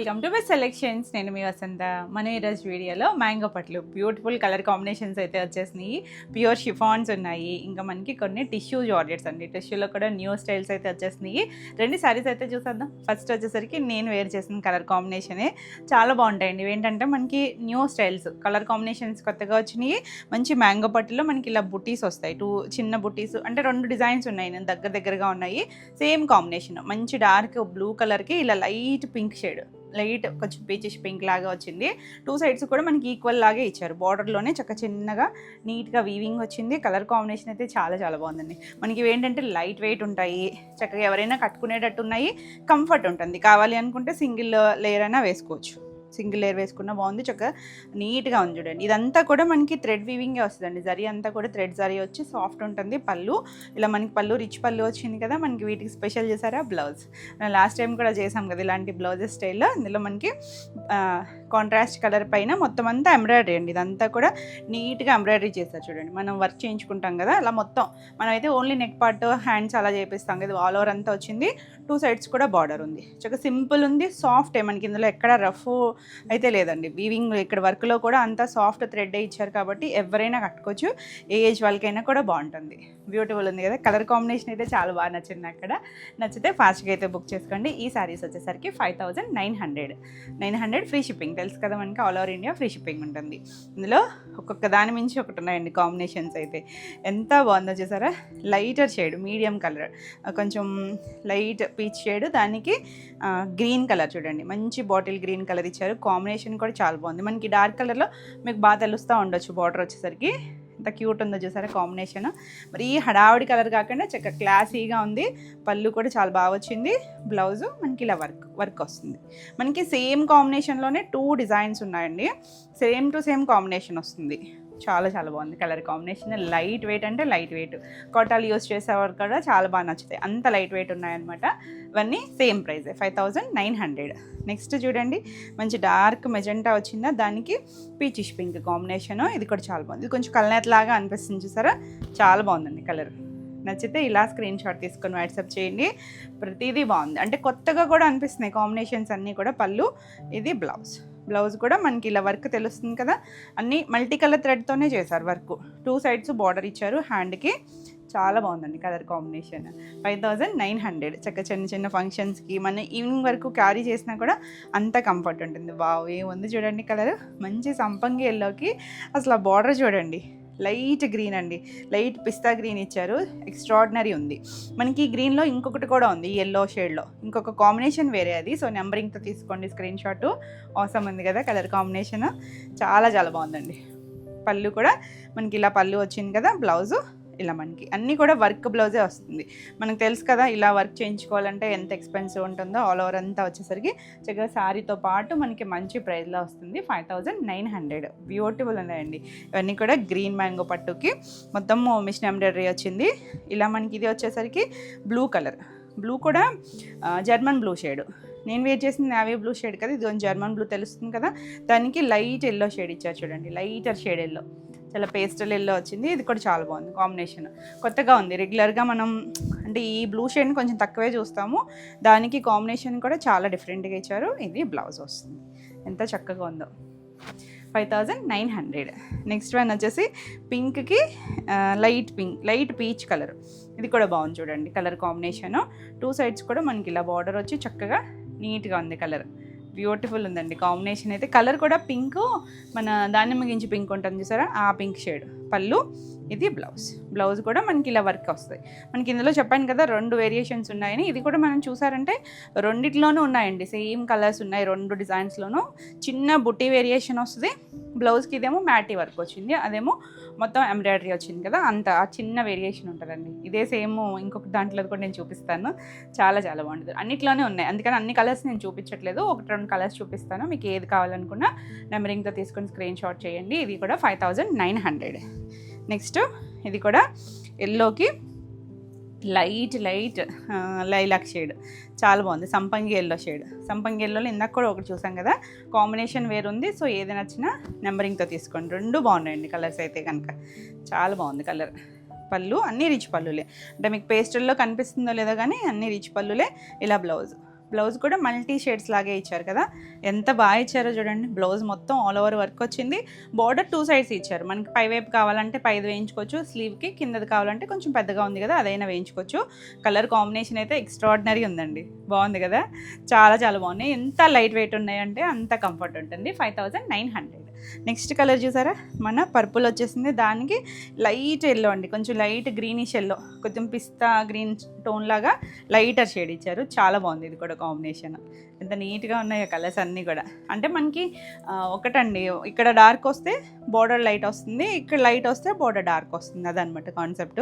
Welcome to best selections. నేను మీ వసంత. మనం ఈరోజు వీడియోలో మ్యాంగో పట్లు బ్యూటిఫుల్ కలర్ కాంబినేషన్స్ అయితే వచ్చేసినాయి. ప్యూర్ షిఫాన్స్ ఉన్నాయి, ఇంకా మనకి కొన్ని టిష్యూ జార్జెట్స్ అండి. టిష్యూలో కూడా న్యూ స్టైల్స్ అయితే వచ్చేసినాయి. రెండు సారీస్ అయితే చూసేద్దాం. ఫస్ట్ వచ్చేసరికి నేను వేర్ చేసిన కలర్ కాంబినేషనే చాలా బాగుంటాయండి. ఏంటంటే మనకి న్యూ స్టైల్స్ కలర్ కాంబినేషన్స్ కొత్తగా వచ్చినాయి. మంచి మ్యాంగో పట్టులో మనకి ఇలా బుటీస్ వస్తాయి, చిన్న బుటీస్ అంటే 2 డిజైన్స్ ఉన్నాయి, నేను దగ్గరగా ఉన్నాయి. సేమ్ కాంబినేషన్ మంచి డార్క్ బ్లూ కలర్కి ఇలా లైట్ పింక్ షేడ్, లైట్ కొంచెం పీచిష్ పింక్ లాగా వచ్చింది. 2 సైడ్స్ కూడా మనకి ఈక్వల్ లాగే ఇచ్చారు. బార్డర్లోనే చిన్నగా నీట్గా వీవింగ్ వచ్చింది. కలర్ కాంబినేషన్ అయితే చాలా బాగుందండి. మనకి ఏంటంటే లైట్ వెయిట్ ఉంటాయి, చక్కగా ఎవరైనా కట్టుకునేటట్టు ఉన్నాయి, కంఫర్ట్ ఉంటుంది. కావాలి అనుకుంటే సింగిల్ లేయర్ అయినా వేసుకోవచ్చు. సింగిల్ లేయర్ వేసుకున్న బాగుంది, చక్కగా నీట్గా ఉంది. చూడండి, ఇదంతా కూడా మనకి థ్రెడ్ వీవింగే వస్తుందండి. జరీ అంతా కూడా థ్రెడ్ జరీ వచ్చి సాఫ్ట్ ఉంటుంది. పళ్ళు ఇలా మనకి పళ్ళు రిచ్ పళ్ళు వచ్చింది కదా. మనకి వీటికి స్పెషల్ చేశారా బ్లౌజ్. లాస్ట్ టైం కూడా చేసాం కదా ఇలాంటి బ్లౌజెస్ స్టైల్లో. ఇందులో మనకి కాంట్రాస్ట్ కలర్ పైన మొత్తం అంతా ఎంబ్రాయిడరీ అండి. ఇదంతా కూడా నీట్గా ఎంబ్రాయిడరీ చేస్తారు. చూడండి, మనం వర్క్ చేయించుకుంటాం కదా అలా మొత్తం. మనం అయితే ఓన్లీ నెక్ పార్ట్, హ్యాండ్స్ అలా చేపిస్తాం కదా. ఆల్ ఓవర్ అంతా వచ్చింది. 2 సైడ్స్ కూడా బార్డర్ ఉంది. చక్కగా సింపుల్ ఉంది, సాఫ్ట్. మనకి ఇందులో ఎక్కడ రఫ్ అయితే లేదండి. వీవింగ్ ఇక్కడ వర్క్లో కూడా అంతా సాఫ్ట్ థ్రెడ్ ఇచ్చారు కాబట్టి ఎవరైనా కట్టుకోవచ్చు. ఏ ఏజ్ వాళ్ళకైనా కూడా బాగుంటుంది. బ్యూటిఫుల్ ఉంది కదా. కలర్ కాంబినేషన్ అయితే చాలా బాగా నచ్చింది. అక్కడ నచ్చితే ఫాస్ట్గా అయితే బుక్ చేసుకోండి. ఈ శారీస్ వచ్చేసరికి 5900 ఫ్రీ షిప్పింగ్. తెలుసు కదా మనకి all over India free shipping ఉంటుంది. ఇందులో ఒక్కొక్క దాని మించి ఒకటి ఉన్నాయండి కాంబినేషన్స్ అయితే. ఎంత బాగుందో చూసారా. లైటర్ షేడ్, మీడియం కలర్, కొంచెం లైట్ పీచ్ షేడ్, దానికి గ్రీన్ కలర్. చూడండి, మంచి బాటిల్ గ్రీన్ కలర్ ఇచ్చారు. కాంబినేషన్ కూడా చాలా బాగుంది. మనకి డార్క్ కలర్లో మీకు బాగా తెలుస్తూ ఉండొచ్చు. బార్డర్ వచ్చేసరికి ఎంత క్యూట్ ఉందో చూసారా కాంబినేషన్. మరి ఈ హడావిడి కలర్ కాకుండా చక్కగా క్లాసీగా ఉంది. పళ్ళు కూడా చాలా బాగా వచ్చింది. బ్లౌజు మనకి ఇలా వర్క్ వస్తుంది. మనకి సేమ్ కాంబినేషన్లోనే 2 డిజైన్స్ ఉన్నాయండి. సేమ్ టు సేమ్ కాంబినేషన్ వస్తుంది. చాలా బాగుంది కలర్ కాంబినేషన్. లైట్ వెయిట్ అంటే లైట్ వెయిట్, కాటాలు యూస్ చేసేవారు కూడా చాలా బాగా నచ్చుతాయి. అంత లైట్ వెయిట్ ఉన్నాయన్నమాట. ఇవన్నీ సేమ్ ప్రైజే, 5900. నెక్స్ట్ చూడండి, మంచి డార్క్ మెజెంటా వచ్చిందా, దానికి పీచిష్ పింక్ కాంబినేషను. ఇది కూడా చాలా బాగుంది. ఇది కొంచెం కలనేత లాగా అనిపిస్తుంది చూసారా. చాలా బాగుందండి కలర్. నచ్చితే ఇలా స్క్రీన్ షాట్ తీసుకొని వాట్సాప్ చేయండి. ప్రతిదీ బాగుంది, అంటే కొత్తగా కూడా అనిపిస్తున్నాయి కాంబినేషన్స్ అన్నీ కూడా. పళ్ళు, ఇది బ్లౌజ్ కూడా మనకి ఇలా వర్క్ తెలుస్తుంది కదా. అన్నీ మల్టీ కలర్ థ్రెడ్తోనే చేశారు వర్క్. 2 సైడ్స్ బార్డర్ ఇచ్చారు హ్యాండ్కి. చాలా బాగుందండి కలర్ కాంబినేషన్. 5900. చక్కగా చిన్న ఫంక్షన్స్కి మన ఈవినింగ్ వరకు క్యారీ చేసినా కూడా అంత కంఫర్ట్ ఉంటుంది. వావ్, ఏముంది చూడండి కలర్. మంచి సంపంగి ఎల్లోకి అసలు ఆ బార్డర్ చూడండి. లైట్ గ్రీన్ అండి, లైట్ పిస్తా గ్రీన్ ఇచ్చారు. ఎక్స్ట్రాడినరీ ఉంది. మనకి గ్రీన్లో ఇంకొకటి కూడా ఉంది, ఎల్లో షేడ్లో ఇంకొక కాంబినేషన్ వేరే అది. సో నెంబరింగ్తో తీసుకోండి స్క్రీన్ షాట్. అవసరం ఉంది కదా కలర్ కాంబినేషన్. చాలా బాగుందండి. పళ్ళు కూడా మనకి ఇలా పళ్ళు వచ్చింది కదా. బ్లౌజు ఇలా మనకి అన్నీ కూడా వర్క్ బ్లౌజే వస్తుంది. మనకు తెలుసు కదా ఇలా వర్క్ చేయించుకోవాలంటే ఎంత ఎక్స్పెన్సివ్ ఉంటుందో. ఆల్ ఓవర్ అంతా వచ్చేసరికి చక్కగా శారీతో పాటు మనకి మంచి ప్రైస్లో వస్తుంది. 5900. బ్యూటిఫుల్ ఉన్నాయండి ఇవన్నీ కూడా. గ్రీన్ మ్యాంగో పట్టుకి మొత్తం మిషన్ ఎంబ్రాయిడరీ వచ్చింది. ఇలా మనకి ఇది వచ్చేసరికి బ్లూ కలర్. బ్లూ కూడా జర్మన్ బ్లూ షేడ్. నేను వేర్ చేసింది నేవీ బ్లూ షేడ్ కదా, ఇది జర్మన్ బ్లూ తెలుస్తుంది కదా. దానికి లైట్ ఎల్లో షేడ్ ఇచ్చారు. చూడండి, లైటర్ షేడ్ ఎల్లో, చాలా పేస్టల్ ఎల్లో వచ్చింది. ఇది కూడా చాలా బాగుంది కాంబినేషన్. కొత్తగా ఉంది. రెగ్యులర్గా మనం అంటే ఈ బ్లూ షేడ్ని కొంచెం తక్కువే చూస్తాము. దానికి కాంబినేషన్ కూడా చాలా డిఫరెంట్గా ఇచ్చారు. ఇది బ్లౌజ్ వస్తుంది. ఎంత చక్కగా ఉందో. 5900. నెక్స్ట్ వన్ వచ్చేసి పింక్కి లైట్ పీచ్ కలర్. ఇది కూడా బాగుంది చూడండి కలర్ కాంబినేషను. 2 సైడ్స్ కూడా మనకి ఇలా బార్డర్ వచ్చి చక్కగా నీట్గా ఉంది కలర్. బ్యూటిఫుల్ ఉందండి కాంబినేషన్ అయితే. కలర్ కూడా పింక్, మన దానిమ్మ గింజ పింక్ ఉంటుంది చూసారా, ఆ పింక్ షేడ్. పళ్ళు, ఇది బ్లౌజ్ కూడా మనకి ఇలా వర్క్ వస్తాయి. మనకి ఇందులో చెప్పాను కదా 2 వేరియేషన్స్ ఉన్నాయని. ఇది కూడా మనం చూసారంటే రెండిట్లోనూ ఉన్నాయండి. సేమ్ కలర్స్ ఉన్నాయి 2 డిజైన్స్లోనూ. చిన్న బుట్టి వేరియేషన్ వస్తుంది బ్లౌజ్కి. ఇదేమో మ్యాటీ వర్క్ వచ్చింది, అదేమో మొత్తం ఎంబ్రాయిడరీ వచ్చింది కదా. అంత చిన్న వేరియేషన్ ఉంటుందండి. ఇదే సేమ్ ఇంకొక దాంట్లో కూడా నేను చూపిస్తాను. చాలా బాగుంటుంది. అన్నిట్లోనే ఉన్నాయి, అందుకని అన్ని కలర్స్ నేను చూపించట్లేదు. 1-2 కలర్స్ చూపిస్తాను. మీకు ఏది కావాలనుకున్నా నెంబరింగ్తో తీసుకొని స్క్రీన్ షాట్ చేయండి. ఇది కూడా 5900. నెక్స్ట్ ఇది కూడా ఎల్లోకి లైట్ లైలాక్ షేడ్. చాలా బాగుంది. సంపంగి ఎల్లో షేడ్. సంపంగి ఎల్లోలో ఇందాక కూడా ఒకటి చూసాం కదా, కాంబినేషన్ వేరుంది. సో ఏది నచ్చినా నెంబరింగ్తో తీసుకోండి. 2 బాగున్నాయండి కలర్స్ అయితే కనుక. చాలా బాగుంది కలర్. పళ్ళు అన్నీ రిచ్ పళ్ళులే, అంటే మీకు పేస్టల్లో కనిపిస్తుందో లేదో కానీ అన్నీ రిచ్ పళ్ళులే. ఇలా బ్లౌజ్ కూడా మల్టీ షేడ్స్ లాగే ఇచ్చారు కదా, ఎంత బాగా ఇచ్చారో చూడండి. బ్లౌజ్ మొత్తం ఆల్ ఓవర్ వర్క్ వచ్చింది. బార్డర్ 2 సైడ్స్ ఇచ్చారు. మనకి పై వైపు కావాలంటే పైది వేయించుకోవచ్చు, స్లీవ్కి కిందది కావాలంటే కొంచెం పెద్దగా ఉంది కదా అదైనా వేయించుకోవచ్చు. కలర్ కాంబినేషన్ అయితే ఎక్స్ట్రాడినరీ ఉందండి, బాగుంది కదా, చాలా చాలా బాగున్నాయి. ఎంత లైట్ వెయిట్ ఉన్నాయంటే అంత కంఫర్ట్ ఉంటుంది. 5900. నెక్స్ట్ కలర్ చూసారా, మన పర్పుల్ వచ్చేసింది, దానికి లైట్ ఎల్లో అండి, కొంచెం లైట్ గ్రీనిష్ ఎల్లో, కొంచెం పిస్తా గ్రీన్ టోన్ లాగా లైటర్ షేడ్ ఇచ్చారు. చాలా బాగుంది ఇది కూడా కాంబినేషన్. ఎంత నీట్గా ఉన్నాయి కలర్స్ అన్నీ కూడా. అంటే మనకి ఒకటండి, ఇక్కడ డార్క్ వస్తే బోర్డర్ లైట్ వస్తుంది, ఇక్కడ లైట్ వస్తే బోర్డర్ డార్క్ వస్తుంది, అదనమాట కాన్సెప్ట్.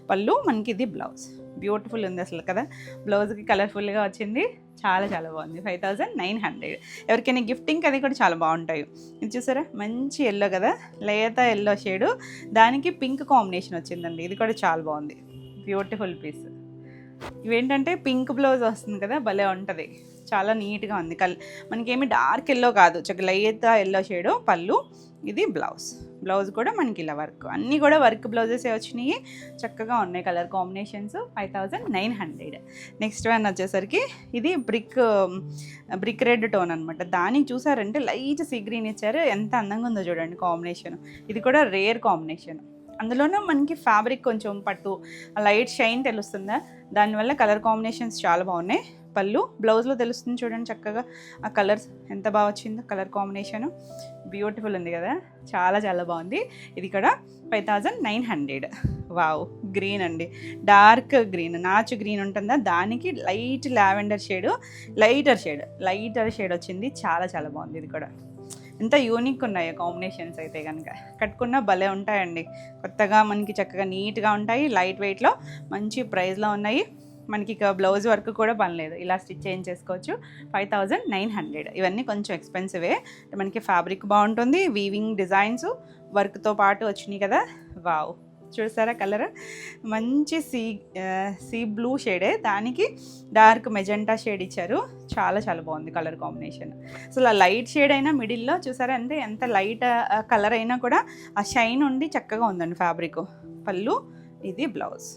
పళ్ళు మనకి ఇది బ్లౌజ్, బ్యూటిఫుల్ ఉంది అసలు కదా, బ్లౌజ్కి కలర్ఫుల్గా వచ్చింది, చాలా చాలా బాగుంది. 5900. ఎవరికైనా గిఫ్టింగ్ అది కూడా చాలా బాగుంటాయి. ఇది చూసారా మంచి ఎల్లో కదా, లేత ఎల్లో షేడు, దానికి పింక్ కాంబినేషన్ వచ్చిందండి, ఇది కూడా చాలా బాగుంది, బ్యూటిఫుల్ పీస్. ఇవేంటంటే పింక్ బ్లౌజ్ వస్తుంది కదా, భలే ఉంటుంది, చాలా నీట్గా ఉంది. మనకేమి డార్క్ ఎల్లో కాదు, చక్కగా లైట్ ఎల్లో షేడు పళ్ళు, ఇది బ్లౌజ్ కూడా మనకి ఇలా వర్క్, అన్నీ కూడా వర్క్ బ్లౌజెస్ వచ్చినాయి, చక్కగా ఉన్నాయి కలర్ కాంబినేషన్స్. 5900. నెక్స్ట్ వన్ వచ్చేసరికి ఇది బ్రిక్ రెడ్ టోన్ అనమాట, దానికి చూసారంటే లైట్ సీ గ్రీన్ ఇచ్చారు, ఎంత అందంగా ఉందో చూడండి కాంబినేషన్. ఇది కూడా రేర్ కాంబినేషన్, అందులోనూ మనకి ఫ్యాబ్రిక్ కొంచెం పట్టు లైట్ షైన్ తెలుస్తుందా, దానివల్ల కలర్ కాంబినేషన్స్ చాలా బాగున్నాయి. పళ్ళు బ్లౌజ్లో తెలుస్తుంది చూడండి చక్కగా, ఆ కలర్స్ ఎంత బాగా వచ్చిందో, కలర్ కాంబినేషన్ బ్యూటిఫుల్ ఉంది కదా, చాలా చాలా బాగుంది. ఇది కూడా 5900. వావ్, గ్రీన్ అండి, డార్క్ గ్రీన్, నాచు గ్రీన్ ఉంటుందా, దానికి light lavender shade, lighter shade వచ్చింది, చాలా చాలా బాగుంది. ఇది కూడా ఎంత యూనిక్ ఉన్నాయో కాంబినేషన్స్ అయితే కనుక, కట్టుకున్న భలే ఉంటాయండి, కొత్తగా మనకి చక్కగా నీట్గా ఉంటాయి, లైట్ వెయిట్లో మంచి ప్రైస్లో ఉన్నాయి. మనకి ఇక బ్లౌజ్ వర్క్ కూడా పనిలేదు, ఇలా స్టిచ్ చేయించేసుకోవచ్చు. 5900. ఇవన్నీ కొంచెం ఎక్స్పెన్సివే, మనకి ఫ్యాబ్రిక్ బాగుంటుంది, వీవింగ్ డిజైన్స్ వర్క్తో పాటు వచ్చినాయి కదా. వావ్, చూసారా కలర్, మంచి సీ బ్లూ షేడే, దానికి డార్క్ మెజెంటా షేడ్ ఇచ్చారు, చాలా చాలా బాగుంది కలర్ కాంబినేషన్. అసలు ఆ లైట్ షేడ్ అయినా మిడిల్లో చూసారా, అంటే ఎంత లైట్ కలర్ అయినా కూడా ఆ షైన్ ఉండి చక్కగా ఉందండి ఫ్యాబ్రిక్. పళ్ళు, ఇది బ్లౌజ్,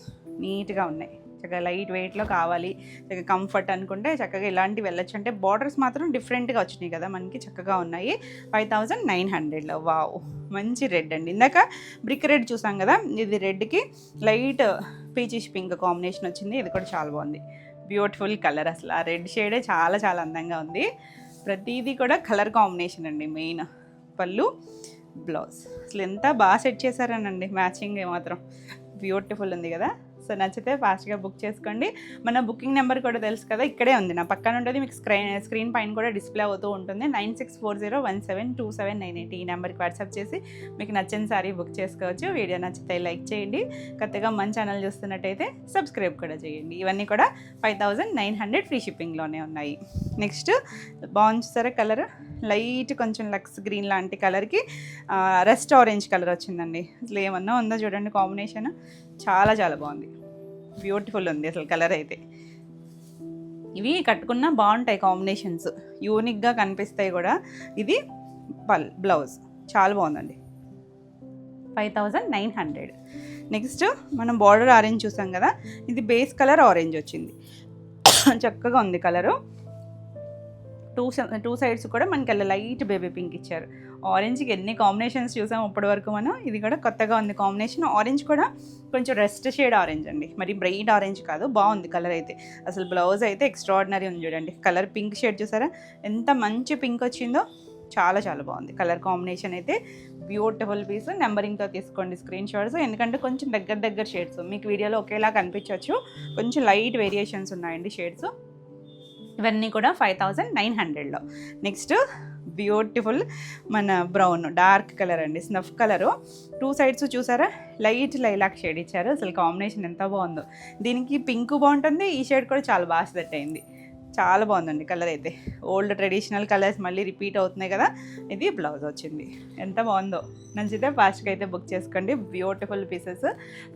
నీట్గా ఉన్నాయి, చక్కగా లైట్ వెయిట్లో కావాలి, చక్కగా కంఫర్ట్ అనుకుంటే చక్కగా ఇలాంటివి వెళ్ళొచ్చు. అంటే బార్డర్స్ మాత్రం డిఫరెంట్గా వచ్చినాయి కదా మనకి, చక్కగా ఉన్నాయి. 5900లో. వావ్, మంచి రెడ్ అండి, ఇందాక బ్రిక్ రెడ్ చూసాం కదా, ఇది రెడ్కి లైట్ పీచిష్ పింక్ కాంబినేషన్ వచ్చింది, ఇది కూడా చాలా బాగుంది, బ్యూటిఫుల్ కలర్. అసలు ఆ రెడ్ షేడే చాలా చాలా అందంగా ఉంది. ప్రతిదీ కూడా కలర్ కాంబినేషన్ అండి మెయిన్. పళ్ళు, బ్లౌజ్, అసలు ఎంత బాగా సెట్ చేశారనండి, మ్యాచింగ్ మాత్రం బ్యూటిఫుల్ ఉంది కదా. సో నచ్చితే ఫాస్ట్గా బుక్ చేసుకోండి. మన బుకింగ్ నెంబర్ కూడా తెలుసు కదా, ఇక్కడే ఉంది, నా పక్కన ఉంటుంది, మీకు స్క్రీన్ పైన కూడా డిస్ప్లే అవుతూ ఉంటుంది. 9640172798 ఈ నెంబర్కి వాట్సాప్ చేసి మీకు నచ్చిన సారీ బుక్ చేసుకోవచ్చు. వీడియో నచ్చితే లైక్ చేయండి, కొత్తగా మన ఛానల్ చూస్తున్నట్టయితే సబ్స్క్రైబ్ కూడా చేయండి. ఇవన్నీ కూడా 5900 ఫ్రీ షిప్పింగ్లోనే ఉన్నాయి. నెక్స్ట్ బాగుంది చూసారా కలర్, లైట్ కొంచెం లక్స్ గ్రీన్ లాంటి కలర్కి రెస్ట్ ఆరెంజ్ కలర్ వచ్చిందండి. అసలు ఏమన్నా ఉందో చూడండి కాంబినేషన్, చాలా చాలా బాగుంది, బ్యూటిఫుల్ ఉంది అసలు కలర్ అయితే. ఇవి కట్టుకున్నా బాగుంటాయి కాంబినేషన్స్, యూనిక్గా కనిపిస్తాయి కూడా. ఇది బ్లౌజ్, చాలా బాగుందండి. 5900. నెక్స్ట్ మనం బార్డర్ ఆరెంజ్ చూసాం కదా, ఇది బేస్ కలర్ ఆరెంజ్ వచ్చింది, చక్కగా ఉంది కలరు. టూ సైడ్స్ కూడా మనకి అలా లైట్ బేబీ పింక్ ఇచ్చారు. ఆరెంజ్కి ఎన్ని కాంబినేషన్స్ చూసాం ఇప్పటి వరకు మనం, ఇది కూడా కొత్తగా ఉంది కాంబినేషన్. ఆరెంజ్ కూడా కొంచెం రెస్ట్ షేడ్ ఆరెంజ్ అండి, మరి బ్రైట్ ఆరెంజ్ కాదు, బాగుంది కలర్ అయితే. అసలు బ్లౌజ్ అయితే ఎక్స్ట్రాడినరీ ఉంది చూడండి, కలర్ పింక్ షేడ్ చూసారా, ఎంత మంచి పింక్ వచ్చిందో, చాలా చాలా బాగుంది కలర్ కాంబినేషన్ అయితే. బ్యూటిఫుల్ పీస్, నెంబరింగ్తో తీసుకోండి స్క్రీన్ షాట్స్, ఎందుకంటే కొంచెం దగ్గర షేడ్స్ మీకు వీడియోలో ఒకేలా కనిపించవచ్చు, కొంచెం లైట్ వేరియేషన్స్ ఉన్నాయండి షేడ్స్. ఇవన్నీ కూడా 5900లో. నెక్స్ట్ బ్యూటిఫుల్ మన బ్రౌన్ డార్క్ కలర్ అండి, స్నఫ్ కలరు, టూ సైడ్స్ చూసారా లైట్ లైలాక్ షేడ్ ఇచ్చారు. అసలు కాంబినేషన్ ఎంత బాగుందో, దీనికి పింక్ బాగుంటుంది, ఈ షేడ్ కూడా చాలా బాగా సెట్ అయింది, చాలా బాగుందండి కలర్ అయితే. ఓల్డ్ ట్రెడిషనల్ కలర్స్ మళ్ళీ రిపీట్ అవుతున్నాయి కదా. ఇది బ్లౌజ్ వచ్చింది, ఎంత బాగుందో. నచ్చితే ఫాస్ట్గా అయితే బుక్ చేసుకోండి. బ్యూటిఫుల్ పీసెస్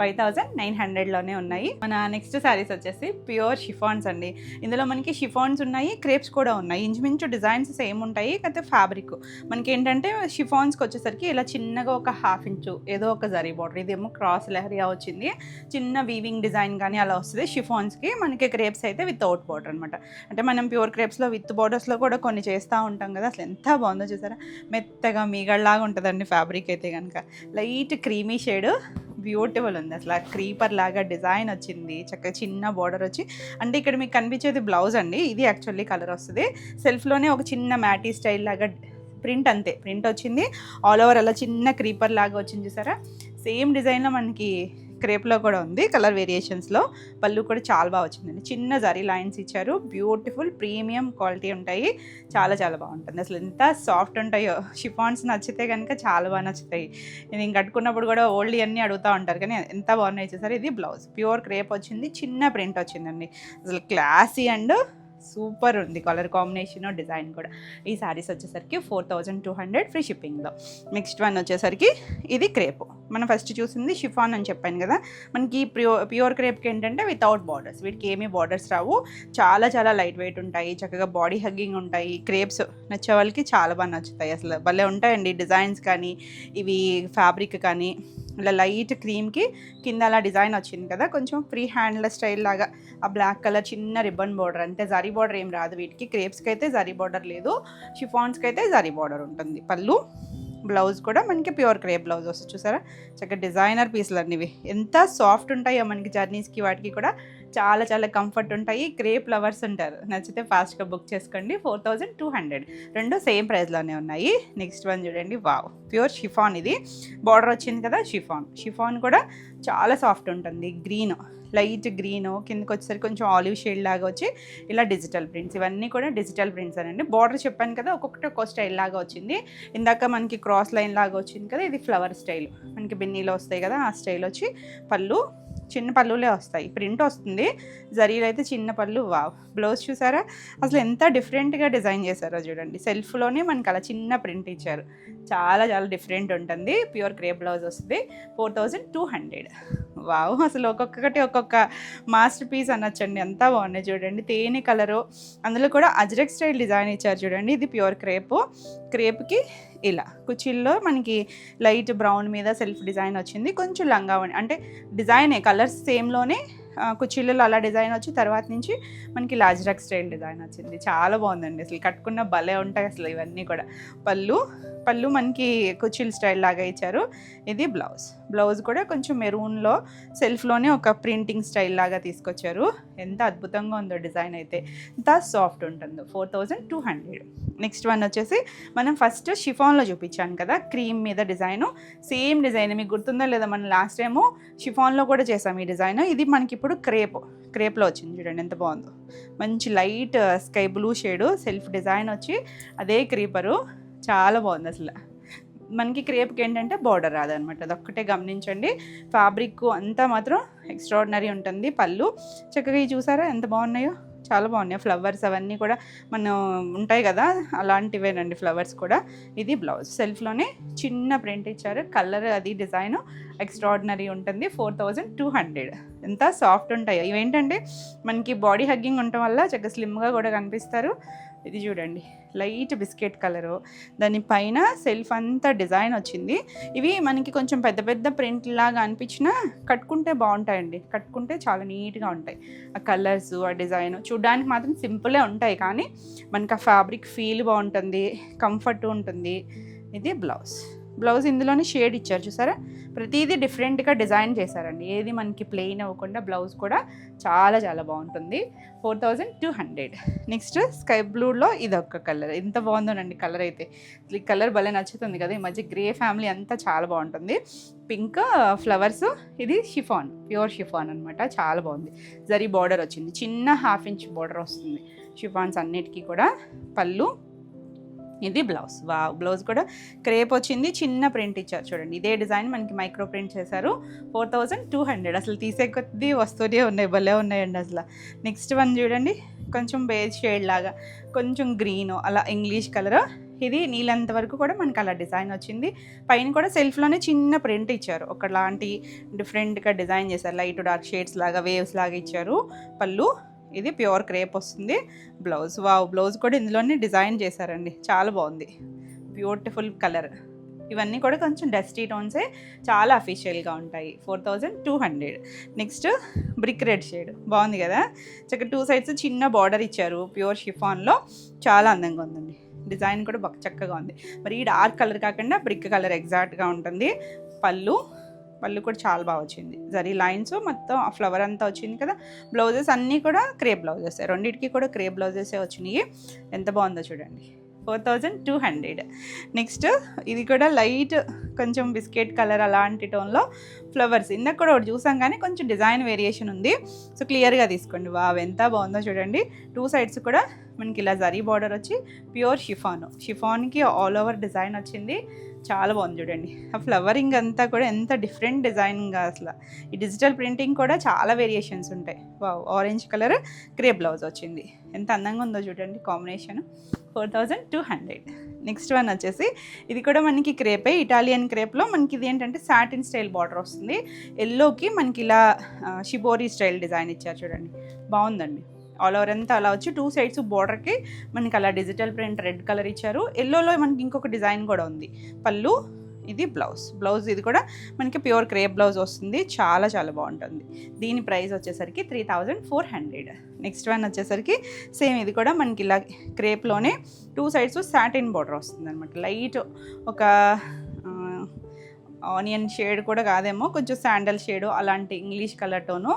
5900లోనే ఉన్నాయి. మన నెక్స్ట్ శారీస్ వచ్చేసి ప్యూర్ షిఫాన్స్ అండి. ఇందులో మనకి షిఫాన్స్ ఉన్నాయి, క్రేప్స్ కూడా ఉన్నాయి. ఇంచుమించు డిజైన్స్ సేమ్ ఉంటాయి, కాకపోతే ఫ్యాబ్రిక్ మనకి ఏంటంటే షిఫాన్స్కి వచ్చేసరికి ఇలా చిన్నగా ఒక 1/2 ఇంచు ఏదో ఒక జరీ బార్డర్, ఇదేమో క్రాస్ లెహరియా వచ్చింది, చిన్న వీవింగ్ డిజైన్ కానీ అలా వస్తుంది. షిఫాన్స్కి మనకి క్రేప్స్ అయితే వితౌట్ బార్డర్ అనమాట. అంటే మనం ప్యూర్ క్రేప్స్లో విత్ బార్డర్స్లో కూడా కొన్ని చేస్తూ ఉంటాం కదా, అసలు ఎంత బాగుందో చూసారా, మెత్తగా మీగడలాగా ఉంటుందండి ఫ్యాబ్రిక్ అయితే కనుక. లైట్ క్రీమీ షేడ్ బ్యూటిఫుల్ ఉంది, అసలు క్రీపర్ లాగా డిజైన్ వచ్చింది, చక్కగా చిన్న బార్డర్ వచ్చి. అంటే ఇక్కడ మీకు కనిపించేది బ్లౌజ్ అండి, ఇది యాక్చువల్లీ కలర్ వస్తుంది. సెల్ఫ్లోనే ఒక చిన్న మ్యాటీ స్టైల్ లాగా ప్రింట్, అంతే ప్రింట్ వచ్చింది. ఆల్ ఓవర్ అలా చిన్న క్రీపర్ లాగా వచ్చింది చూసారా. సేమ్ డిజైన్లో మనకి క్రేప్లో కూడా ఉంది, కలర్ వేరియేషన్స్లో. పళ్ళు కూడా చాలా బాగా వచ్చిందండి, చిన్న జరీ లైన్స్ ఇచ్చారు, బ్యూటిఫుల్ ప్రీమియం క్వాలిటీ ఉంటాయి, చాలా చాలా బాగుంటుంది. అసలు ఎంత సాఫ్ట్ ఉంటాయో, షిఫాన్స్ నచ్చితే కనుక చాలా బాగా నచ్చుతాయి. నేను కట్టుకున్నప్పుడు కూడా ఓల్డ్ అన్నీ అడుగుతూ ఉంటారు, కానీ ఎంత బాగున్నాయి చూసారు. ఇది బ్లౌజ్, ప్యూర్ క్రేప్ వచ్చింది, చిన్న ప్రింట్ వచ్చిందండి, అసలు క్లాసీ అండ్ సూపర్ ఉంది కలర్ కాంబినేషన్, డిజైన్ కూడా. ఈ శారీస్ వచ్చేసరికి 4200 ఫ్రీ షిప్పింగ్లో. నెక్స్ట్ వన్ వచ్చేసరికి ఇది క్రేప్. మనం ఫస్ట్ చూసింది షిఫాన్ అని చెప్పాను కదా, మనకి ప్యూర్ క్రేప్కి ఏంటంటే వితౌట్ బార్డర్స్, వీటికి ఏమీ బార్డర్స్ రావు, చాలా చాలా లైట్ వెయిట్ ఉంటాయి, చక్కగా బాడీ హగ్గింగ్ ఉంటాయి. క్రేప్స్ నచ్చే వాళ్ళకి చాలా బాగా నచ్చుతాయి, అసలు భలే ఉంటాయండి డిజైన్స్ కానీ, ఇవి ఫ్యాబ్రిక్ కానీ. ఇలా లైట్ క్రీమ్కి కింద అలా డిజైన్ వచ్చింది కదా, కొంచెం ఫ్రీ హ్యాండ్ల స్టైల్ లాగా, ఆ బ్లాక్ కలర్ చిన్న రిబ్బన్ బార్డర్, అంతే జరీ బార్డర్ ఏం రాదు వీటికి. క్రేప్స్కి అయితే జరీ బార్డర్ లేదు, షిఫాన్స్కి అయితే జరీ బార్డర్ ఉంటుంది. పళ్ళు, బ్లౌజ్ కూడా మనకి ప్యూర్ క్రేప్ బ్లౌజ్ వస్తుంది చూసారా, చక్కగా డిజైనర్ పీసులు అన్నీ ఇవి ఎంత సాఫ్ట్ ఉంటాయో మనకి జర్నీస్కి వాటికి కూడా చాలా చాలా కంఫర్ట్ ఉంటాయి. క్రేప్ లవర్స్ ఉంటారు, నచ్చితే ఫాస్ట్గా బుక్ చేసుకోండి. 4200, రెండు సేమ్ ప్రైస్లోనే ఉన్నాయి. నెక్స్ట్ వన్ చూడండి, వావ్, ప్యూర్ షిఫాన్. ఇది బార్డర్ వచ్చింది కదా, షిఫాన్ కూడా చాలా సాఫ్ట్ ఉంటుంది. గ్రీన్, లైట్ గ్రీన్, కిందకి వచ్చేసరికి కొంచెం ఆలివ్ షేడ్ లాగా వచ్చి ఇలా డిజిటల్ ప్రింట్స్, ఇవన్నీ కూడా డిజిటల్ ప్రింట్స్ అనండి. బార్డర్ చెప్పాను కదా, ఒక్కొక్కటి ఒక్కో స్టైల్ లాగా వచ్చింది. ఇందాక మనకి క్రాస్ లైన్ లాగా వచ్చింది కదా, ఇది ఫ్లవర్ స్టైల్, మనకి బిన్నీలో వస్తాయి కదా ఆ స్టైల్ వచ్చి. పళ్ళు చిన్న పళ్ళులే వస్తాయి, ప్రింట్ వస్తుంది, జరీలో అయితే చిన్న పళ్ళు. వావ్, బ్లౌజ్ చూసారా, అసలు ఎంత డిఫరెంట్గా డిజైన్ చేశారో చూడండి. సెల్ఫ్లోనే మనకి అలా చిన్న ప్రింట్ ఇచ్చారు, చాలా చాలా డిఫరెంట్ ఉంటుంది. ప్యూర్ క్రేప్ బ్లౌజ్ వస్తుంది, 4200. వావ్, అసలు ఒక్కొక్కటి ఒక్కొక్క మాస్టర్ పీస్ అనొచ్చండి, ఎంత బాగున్నాయి చూడండి. తేనె కలరు, అందులో కూడా అజ్రక్ స్టైల్ డిజైన్ ఇచ్చారు చూడండి. ఇది ప్యూర్ క్రేప్కి ఇలా కుచ్చిల్లో మనకి లైట్ బ్రౌన్ మీద సెల్ఫ్ డిజైన్ వచ్చింది. కొంచెం లంగా అంటే డిజైనే కలర్స్ సేమ్లోనే కుచ్చిళ్ళలో అలా డిజైన్ వచ్చి తర్వాత నుంచి మనకి లాజ్రాక్ స్టైల్ డిజైన్ వచ్చింది, చాలా బాగుందండి. అసలు కట్టుకున్న భలే ఉంటాయి అసలు ఇవన్నీ కూడా. పళ్ళు మనకి కుచ్చిల్ స్టైల్ లాగా ఇచ్చారు. ఇది బ్లౌజ్ కూడా కొంచెం మెరూన్లో సెల్ఫ్లోనే ఒక ప్రింటింగ్ స్టైల్ లాగా తీసుకొచ్చారు. ఎంత అద్భుతంగా ఉందో డిజైన్ అయితే, ఎంత సాఫ్ట్ ఉంటుందో. 4200. నెక్స్ట్ వన్ వచ్చేసి మనం ఫస్ట్ షిఫాన్లో చూపించాను కదా, క్రీమ్ మీద డిజైను, సేమ్ డిజైన్ మీకు గుర్తుందో లేదా, మనం లాస్ట్ టైము షిఫాన్లో కూడా చేసాం ఈ డిజైన్. ఇది మనకి ఇప్పుడు క్రేప్లో వచ్చింది చూడండి, ఎంత బాగుందో. మంచి light sky blue shade, self design వచ్చి అదే క్రీపరు, చాలా బాగుంది అసలు. మనకి క్రేప్కి ఏంటంటే బార్డర్ రాదనమాట, అదొక్కటే గమనించండి. ఫ్యాబ్రిక్ అంతా మాత్రం ఎక్స్ట్రాడినరీ ఉంటుంది. పళ్ళు చక్కగా చూసారా ఎంత బాగున్నాయో, చాలా బాగున్నాయి. ఫ్లవర్స్ అవన్నీ కూడా మనం ఉంటాయి కదా, అలాంటివేనండి ఫ్లవర్స్ కూడా. ఇది బ్లౌజ్, సెల్ఫ్లోనే చిన్న ప్రింట్ ఇచ్చారు, కలర్ అది డిజైన్ ఎక్స్ట్రాడినరీ ఉంటుంది. 4200. ఎంత సాఫ్ట్ ఉంటాయో ఇవేంటంటే మనకి బాడీ హగ్గింగ్ ఉండటం వల్ల చక్కగా స్లిమ్గా కూడా కనిపిస్తారు. ఇది చూడండి, లైట్ బిస్కెట్ కలరు, దానిపైన సెల్ఫ్ అంతా డిజైన్ వచ్చింది. ఇవి మనకి కొంచెం పెద్ద పెద్ద ప్రింట్ లాగా అనిపించినా కట్టుకుంటే బాగుంటాయండి, కట్టుకుంటే చాలా నీట్గా ఉంటాయి. ఆ కలర్స్, ఆ డిజైన్ చూడడానికి మాత్రం సింపులే ఉంటాయి, కానీ మనకి ఆ ఫ్యాబ్రిక్ ఫీల్ బాగుంటుంది, కంఫర్ట్ ఉంటుంది. ఇది బ్లౌజ్ ఇందులోనే షేడ్ ఇచ్చారు చూసారా, ప్రతిదీ డిఫరెంట్గా డిజైన్ చేశారండి, ఏది మనకి ప్లెయిన్ అవ్వకుండా. బ్లౌజ్ కూడా చాలా చాలా బాగుంటుంది. 4200. నెక్స్ట్ స్కై బ్లూలో ఇది ఒక కలర్, ఎంత బాగుందోనండి కలర్ అయితే. ఈ కలర్ భలే నచ్చుతుంది కదా, ఈ మధ్య గ్రే ఫ్యామిలీ అంతా చాలా బాగుంటుంది. పింక్ ఫ్లవర్స్, ఇది ప్యూర్ షిఫాన్ అనమాట, చాలా బాగుంది. జరీ బార్డర్ వచ్చింది, చిన్న 1/2 ఇంచ్ బార్డర్ వస్తుంది షిఫాన్స్ అన్నిటికీ కూడా. పళ్ళు, ఇది బ్లౌజ్ కూడా క్రేప్ వచ్చింది, చిన్న ప్రింట్ ఇచ్చారు చూడండి. ఇదే డిజైన్ మనకి మైక్రో ప్రింట్ చేశారు. 4200. అసలు తీసే కొద్దీ వస్తూనే ఉన్నాయి, భలే ఉన్నాయండి అసలు. నెక్స్ట్ వన్ చూడండి, కొంచెం బేజ్ షేడ్ లాగా, కొంచెం గ్రీన్, అలా ఇంగ్లీష్ కలర్. ఇది నీళ్ళంత వరకు కూడా మనకి అలా డిజైన్ వచ్చింది. పైన కూడా సెల్ఫ్లోనే చిన్న ప్రింట్ ఇచ్చారు, ఒకలాంటి డిఫరెంట్గా డిజైన్ చేశారు, లైట్ డార్క్ షేడ్స్ లాగా, వేవ్స్ లాగా ఇచ్చారు. పళ్ళు, ఇది ప్యూర్ క్రేప్ వస్తుంది. బ్లౌజ్ కూడా ఇందులోనే డిజైన్ చేశారండి, చాలా బాగుంది, బ్యూటిఫుల్ కలర్. ఇవన్నీ కూడా కొంచెం డస్టీ టోన్సే, చాలా అఫీషియల్గా ఉంటాయి. 4200. నెక్స్ట్ బ్రిక్ రెడ్ షేడ్ బాగుంది కదా, చక్కగా 2 సైడ్స్ చిన్న బార్డర్ ఇచ్చారు, ప్యూర్ షిఫాన్లో చాలా అందంగా ఉందండి. డిజైన్ కూడా బాగా చక్కగా ఉంది. మరి ఈ డార్క్ కలర్ కాకుండా బ్రిక్ కలర్ ఎగ్జాక్ట్గా ఉంటుంది. పళ్ళు కూడా చాలా బాగా వచ్చింది, జరీ లైన్స్ మొత్తం ఆ ఫ్లవర్ అంతా వచ్చింది కదా. బ్లౌజెస్ అన్నీ కూడా క్రేప్ బ్లౌజెస్, రెండింటికి కూడా క్రేప్ బ్లౌజెసే వచ్చినాయి. ఎంత బాగుందో చూడండి. 4200. నెక్స్ట్ ఇది కూడా లైట్ కొంచెం బిస్కెట్ కలర్ అలాంటి టోన్లో ఫ్లవర్స్, ఇందాక కూడా ఒకటి చూసాం కానీ కొంచెం డిజైన్ వేరియేషన్ ఉంది. సో క్లియర్గా తీసుకోండి. వావ్ ఎంత బాగుందో చూడండి. 2 సైడ్స్ కూడా మనకి ఇలా జరీ బార్డర్ వచ్చి ప్యూర్ షిఫాన్కి ఆల్ ఓవర్ డిజైన్ వచ్చింది. చాలా బాగుంది చూడండి. ఆ ఫ్లవరింగ్ అంతా కూడా ఎంత డిఫరెంట్ డిజైనింగ్ అసలు. ఈ డిజిటల్ ప్రింటింగ్ కూడా చాలా వేరియేషన్స్ ఉంటాయి. Wow orange colour crepe blouse వచ్చింది, ఎంత అందంగా ఉందో చూడండి కాంబినేషన్. 4200. నెక్స్ట్ వన్ వచ్చేసి ఇది కూడా మనకి క్రేపే, ఇటాలియన్ క్రేప్లో మనకి ఇది ఏంటంటే సాటిన్ స్టైల్ బార్డర్ వస్తుంది. ఎల్లోకి మనకి ఇలా షిబోరీ స్టైల్ డిజైన్ ఇచ్చారు చూడండి, బాగుందండి. ఆల్ ఓవర్ అంతా అలా వచ్చి 2 సైడ్స్ బార్డర్కి మనకి అలా డిజిటల్ ప్రింట్ రెడ్ కలర్ ఇచ్చారు. ఎల్లోలో మనకి ఇంకొక డిజైన్ కూడా ఉంది. పళ్ళు, ఇది బ్లౌజ్ ఇది కూడా మనకి ప్యూర్ క్రేప్ బ్లౌజ్ వస్తుంది. చాలా చాలా బాగుంటుంది. దీని ప్రైస్ వచ్చేసరికి 3400. నెక్స్ట్ వన్ వచ్చేసరికి సేమ్, ఇది కూడా మనకి ఇలా క్రేప్లోనే 2 సైడ్స్ సాటిన్ బార్డర్ వస్తుంది అనమాట. లైట్ ఒక ఆనియన్ షేడ్ కూడా కాదేమో, కొంచెం శాండల్ షేడు అలాంటి ఇంగ్లీష్ కలర్ టోను.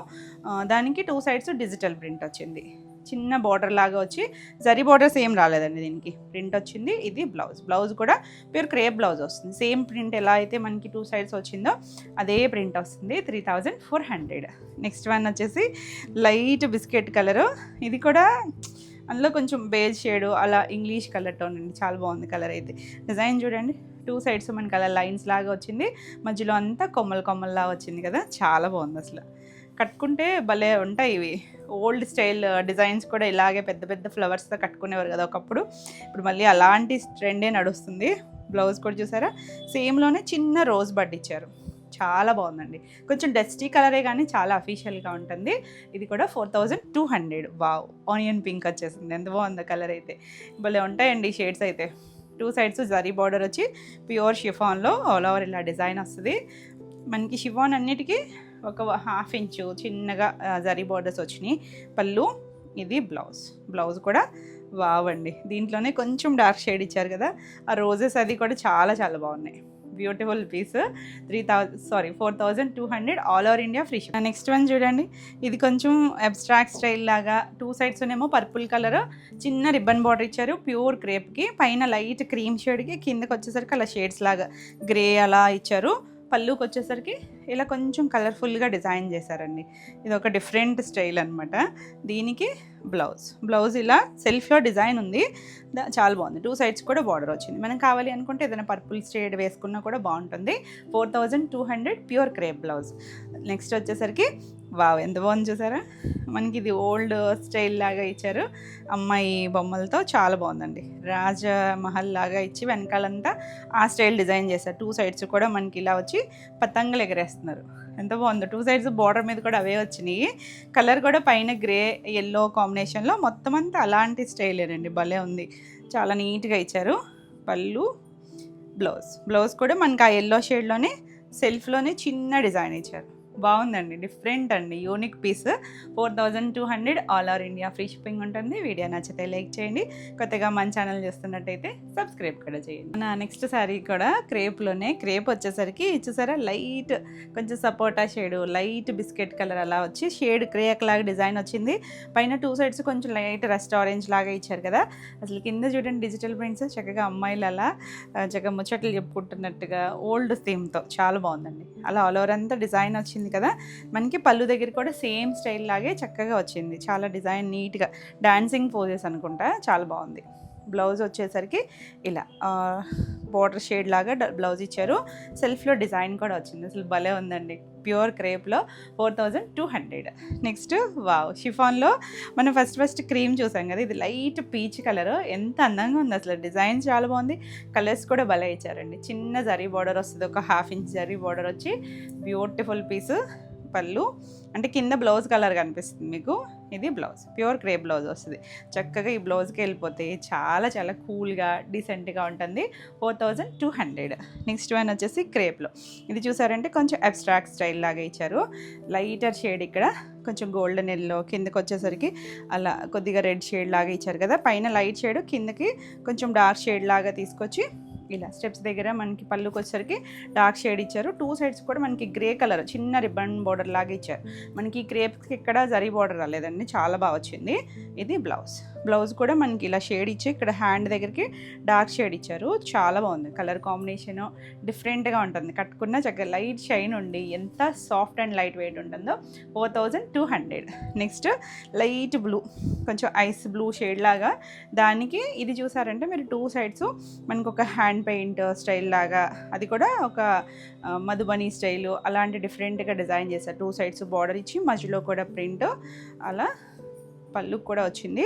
దానికి 2 సైడ్స్ డిజిటల్ ప్రింట్ వచ్చింది, చిన్న బార్డర్ లాగా వచ్చి జరీ బార్డర్స్ ఏం రాలేదండి, దీనికి ప్రింట్ వచ్చింది. ఇది బ్లౌజ్ కూడా ప్యూర్ క్రేప్ బ్లౌజ్ వస్తుంది. సేమ్ ప్రింట్ ఎలా అయితే మనకి 2 సైడ్స్ వచ్చిందో అదే ప్రింట్ వస్తుంది. 3400. నెక్స్ట్ వన్ వచ్చేసి లైట్ బిస్కెట్ కలరు, ఇది కూడా అందులో కొంచెం బేజ్ షేడు అలా ఇంగ్లీష్ కలర్ టోన్ అండి. చాలా బాగుంది కలర్ అయితే. డిజైన్ చూడండి, 2 సైడ్స్ మనకి అలా లైన్స్ లాగా వచ్చింది, మధ్యలో అంతా కొమ్మల్లా వచ్చింది కదా, చాలా బాగుంది అసలు. కట్టుకుంటే భలే ఉంటాయి ఇవి. ఓల్డ్ స్టైల్ డిజైన్స్ కూడా ఇలాగే పెద్ద పెద్ద ఫ్లవర్స్తో కట్టుకునేవారు కదా ఒకప్పుడు, ఇప్పుడు మళ్ళీ అలాంటి ట్రెండే నడుస్తుంది. బ్లౌజ్ కూడా చూసారా, సేమ్లోనే చిన్న రోజ్ బడ్ ఇచ్చారు, చాలా బాగుందండి. కొంచెం డస్టీ కలరే కానీ చాలా అఫీషియల్గా ఉంటుంది. ఇది కూడా 4200. వావ్ ఆనియన్ పింక్ వచ్చేసింది, ఎంత బాగుందో కలర్ అయితే. భలే ఉంటాయండి షేడ్స్ అయితే. 2 సైడ్స్ జరీ బార్డర్ వచ్చి ప్యూర్ షిఫాన్లో ఆల్ ఓవర్ ఇలా డిజైన్ వస్తుంది. మనకి షిఫాన్ అన్నిటికీ ఒక 1/2 ఇంచు చిన్నగా జరీ బార్డర్స్ వచ్చినాయి. పళ్ళు, ఇది బ్లౌజ్ కూడా వావ్ అండి. దీంట్లోనే కొంచెం డార్క్ షేడ్ ఇచ్చారు కదా, ఆ రోజెస్ అది కూడా చాలా చాలా బాగున్నాయి. Beautiful piece. 4200 all over India free shipping. Next one చూడండి, ఇది కొంచెం అబ్స్ట్రాక్ట్ స్టైల్ లాగా 2 సైడ్స్ ఏమో పర్పుల్ కలర్ చిన్న రిబ్బన్ బార్డర్ ఇచ్చారు ప్యూర్ క్రేప్కి, పైన లైట్ క్రీమ్ షేడ్కి, కిందకి వచ్చేసరికి అలా షేడ్స్ లాగా గ్రే అలా ఇచ్చారు. పళ్ళుకి వచ్చేసరికి ఇలా కొంచెం కలర్ఫుల్గా డిజైన్ చేశారండి. ఇది ఒక డిఫరెంట్ స్టైల్ అనమాట. దీనికి బ్లౌజ్ ఇలా సెల్ఫ్లో డిజైన్ ఉంది, చాలా బాగుంది. 2 సైడ్స్ కూడా బార్డర్ వచ్చింది. మనం కావాలి అనుకుంటే ఏదైనా పర్పుల్ షేడ్ వేసుకున్నా కూడా బాగుంటుంది. 4200 ప్యూర్ క్రేప్ బ్లౌజ్. నెక్స్ట్ వచ్చేసరికి వావ్ ఎంత బాగుంది చూసారా, మనకి ఇది ఓల్డ్ స్టైల్ లాగా ఇచ్చారు, అమ్మాయి బొమ్మలతో చాలా బాగుందండి. రాజమహల్ లాగా ఇచ్చి వెనకాలంతా ఆ స్టైల్ డిజైన్ చేశారు. 2 సైడ్స్ కూడా మనకి ఇలా వచ్చి పతంగులు ఎగరేస్తున్నారు, ఎంత బాగుందో. 2 సైడ్స్ బార్డర్ మీద కూడా అవే వచ్చినాయి. కలర్ కూడా పైన గ్రే ఎల్లో కాంబినేషన్లో మొత్తం అంతా అలాంటి స్టైలేనండి, భలే ఉంది. చాలా నీట్గా ఇచ్చారు. పళ్ళు, బ్లౌజ్ కూడా మనకి ఆ ఎల్లో షేడ్లోనే సెల్ఫ్లోనే చిన్న డిజైన్ ఇచ్చారు, బాగుందండి. డిఫరెంట్ అండి, unique piece. 4200 all over India free shipping ఉంటుంది. వీడియో నచ్చితే లైక్ చేయండి, కొత్తగా మన ఛానల్ చూస్తున్నట్టయితే సబ్స్క్రైబ్ కూడా చేయండి. నా నెక్స్ట్ శారీ కూడా క్రేప్లోనే, క్రేప్ వచ్చేసరికి చూసారా లైట్ కొంచెం సపోటా షేడు, లైట్ బిస్కెట్ కలర్ అలా వచ్చి షేడ్ క్రేక్ లాగా డిజైన్ వచ్చింది. పైన 2 సైడ్స్ కొంచెం లైట్ రస్ట్ ఆరెంజ్ లాగా ఇచ్చారు కదా, అసలు కింద చూడండి డిజిటల్ ప్రింట్స్, చక్కగా అమ్మాయిలు అలా చక్కగా ముచ్చట్లు చెప్పుకుంటున్నట్టుగా ఓల్డ్ థీమ్తో చాలా బాగుందండి. అలా ఆల్ ఓవర్ అంతా డిజైన్ వచ్చింది కదా. మనకి పళ్ళు దగ్గర కూడా సేమ్ స్టైల్ లాగే చక్కగా వచ్చింది, చాలా డిజైన్ నీట్గా డాన్సింగ్ పోజెస్ అనుకుంటా, చాలా బాగుంది. బ్లౌజ్ వచ్చేసరికి ఇలా బార్డర్ షేడ్ లాగా బ్లౌజ్ ఇచ్చారు, సెల్ఫ్లో డిజైన్ కూడా వచ్చింది, అసలు భలే ఉందండి. ప్యూర్ క్రేప్లో 4200. నెక్స్ట్ వావ్ షిఫాన్లో మనం ఫస్ట్ క్రీమ్ చూసాం కదా, ఇది లైట్ పీచ్ కలర్, ఎంత అందంగా ఉంది అసలు. డిజైన్ చాలా బాగుంది, కలర్స్ కూడా భలే ఇచ్చారండి. చిన్న జరీ బార్డర్ వస్తుంది, ఒక 1/2 ఇంచ్ జరీ బార్డర్ వచ్చి బ్యూటిఫుల్ పీస్. పళ్ళు, అంటే కింద బ్లౌజ్ కలర్ కనిపిస్తుంది మీకు. ఇది బ్లౌజ్, ప్యూర్ క్రేప్ బ్లౌజ్ వస్తుంది. చక్కగా ఈ బ్లౌజ్కి వెళ్ళిపోతే చాలా చాలా కూల్గా డీసెంట్గా ఉంటుంది. 4200. నెక్స్ట్ వన్ వచ్చేసి క్రేప్లో. ఇది చూసారంటే కొంచెం అబ్స్ట్రాక్ట్ స్టైల్ లాగా ఇచ్చారు. లైటర్ షేడ్ ఇక్కడ కొంచెం గోల్డెన్ ఎల్లో, కిందకి వచ్చేసరికి అలా కొద్దిగా రెడ్ షేడ్ లాగా ఇచ్చారు కదా. పైన లైట్ షేడ్, కిందకి కొంచెం డార్క్ షేడ్ లాగా తీసుకొచ్చి ఇలా స్టెప్స్ దగ్గర మనకి పళ్ళుకి వచ్చేసరికి డార్క్ షేడ్ ఇచ్చారు. 2 సైడ్స్ కూడా మనకి గ్రే కలర్ చిన్న రిబ్బన్ బోర్డర్ లాగా ఇచ్చారు. మనకి క్రేప్కి ఇక్కడ జరీ బోర్డర్ రాలేదండి, చాలా బాగా వచ్చింది. ఇది బ్లౌజ్. బ్లౌజ్ కూడా మనకి ఇలా షేడ్ ఇచ్చి ఇక్కడ హ్యాండ్ దగ్గరికి డార్క్ షేడ్ ఇచ్చారు. చాలా బాగుంది కలర్ కాంబినేషను, డిఫరెంట్గా ఉంటుంది. కట్టుకున్న చక్కగా లైట్ షైన్ ఉండి ఎంత సాఫ్ట్ అండ్ లైట్ వెయిట్ ఉంటుందో. 4200. నెక్స్ట్ లైట్ బ్లూ, కొంచెం ఐస్ బ్లూ షేడ్ లాగా. దానికి ఇది చూసారంటే మీరు 2 సైడ్స్ మనకు ఒక హ్యాండ్ పెయింట్ స్టైల్ లాగా, అది కూడా ఒక మధుబని స్టైలు అలాంటి డిఫరెంట్గా డిజైన్ చేశారు. 2 సైడ్స్ బార్డర్ ఇచ్చి మధ్యలో కూడా ప్రింట్, అలా పళ్ళు కూడా వచ్చింది.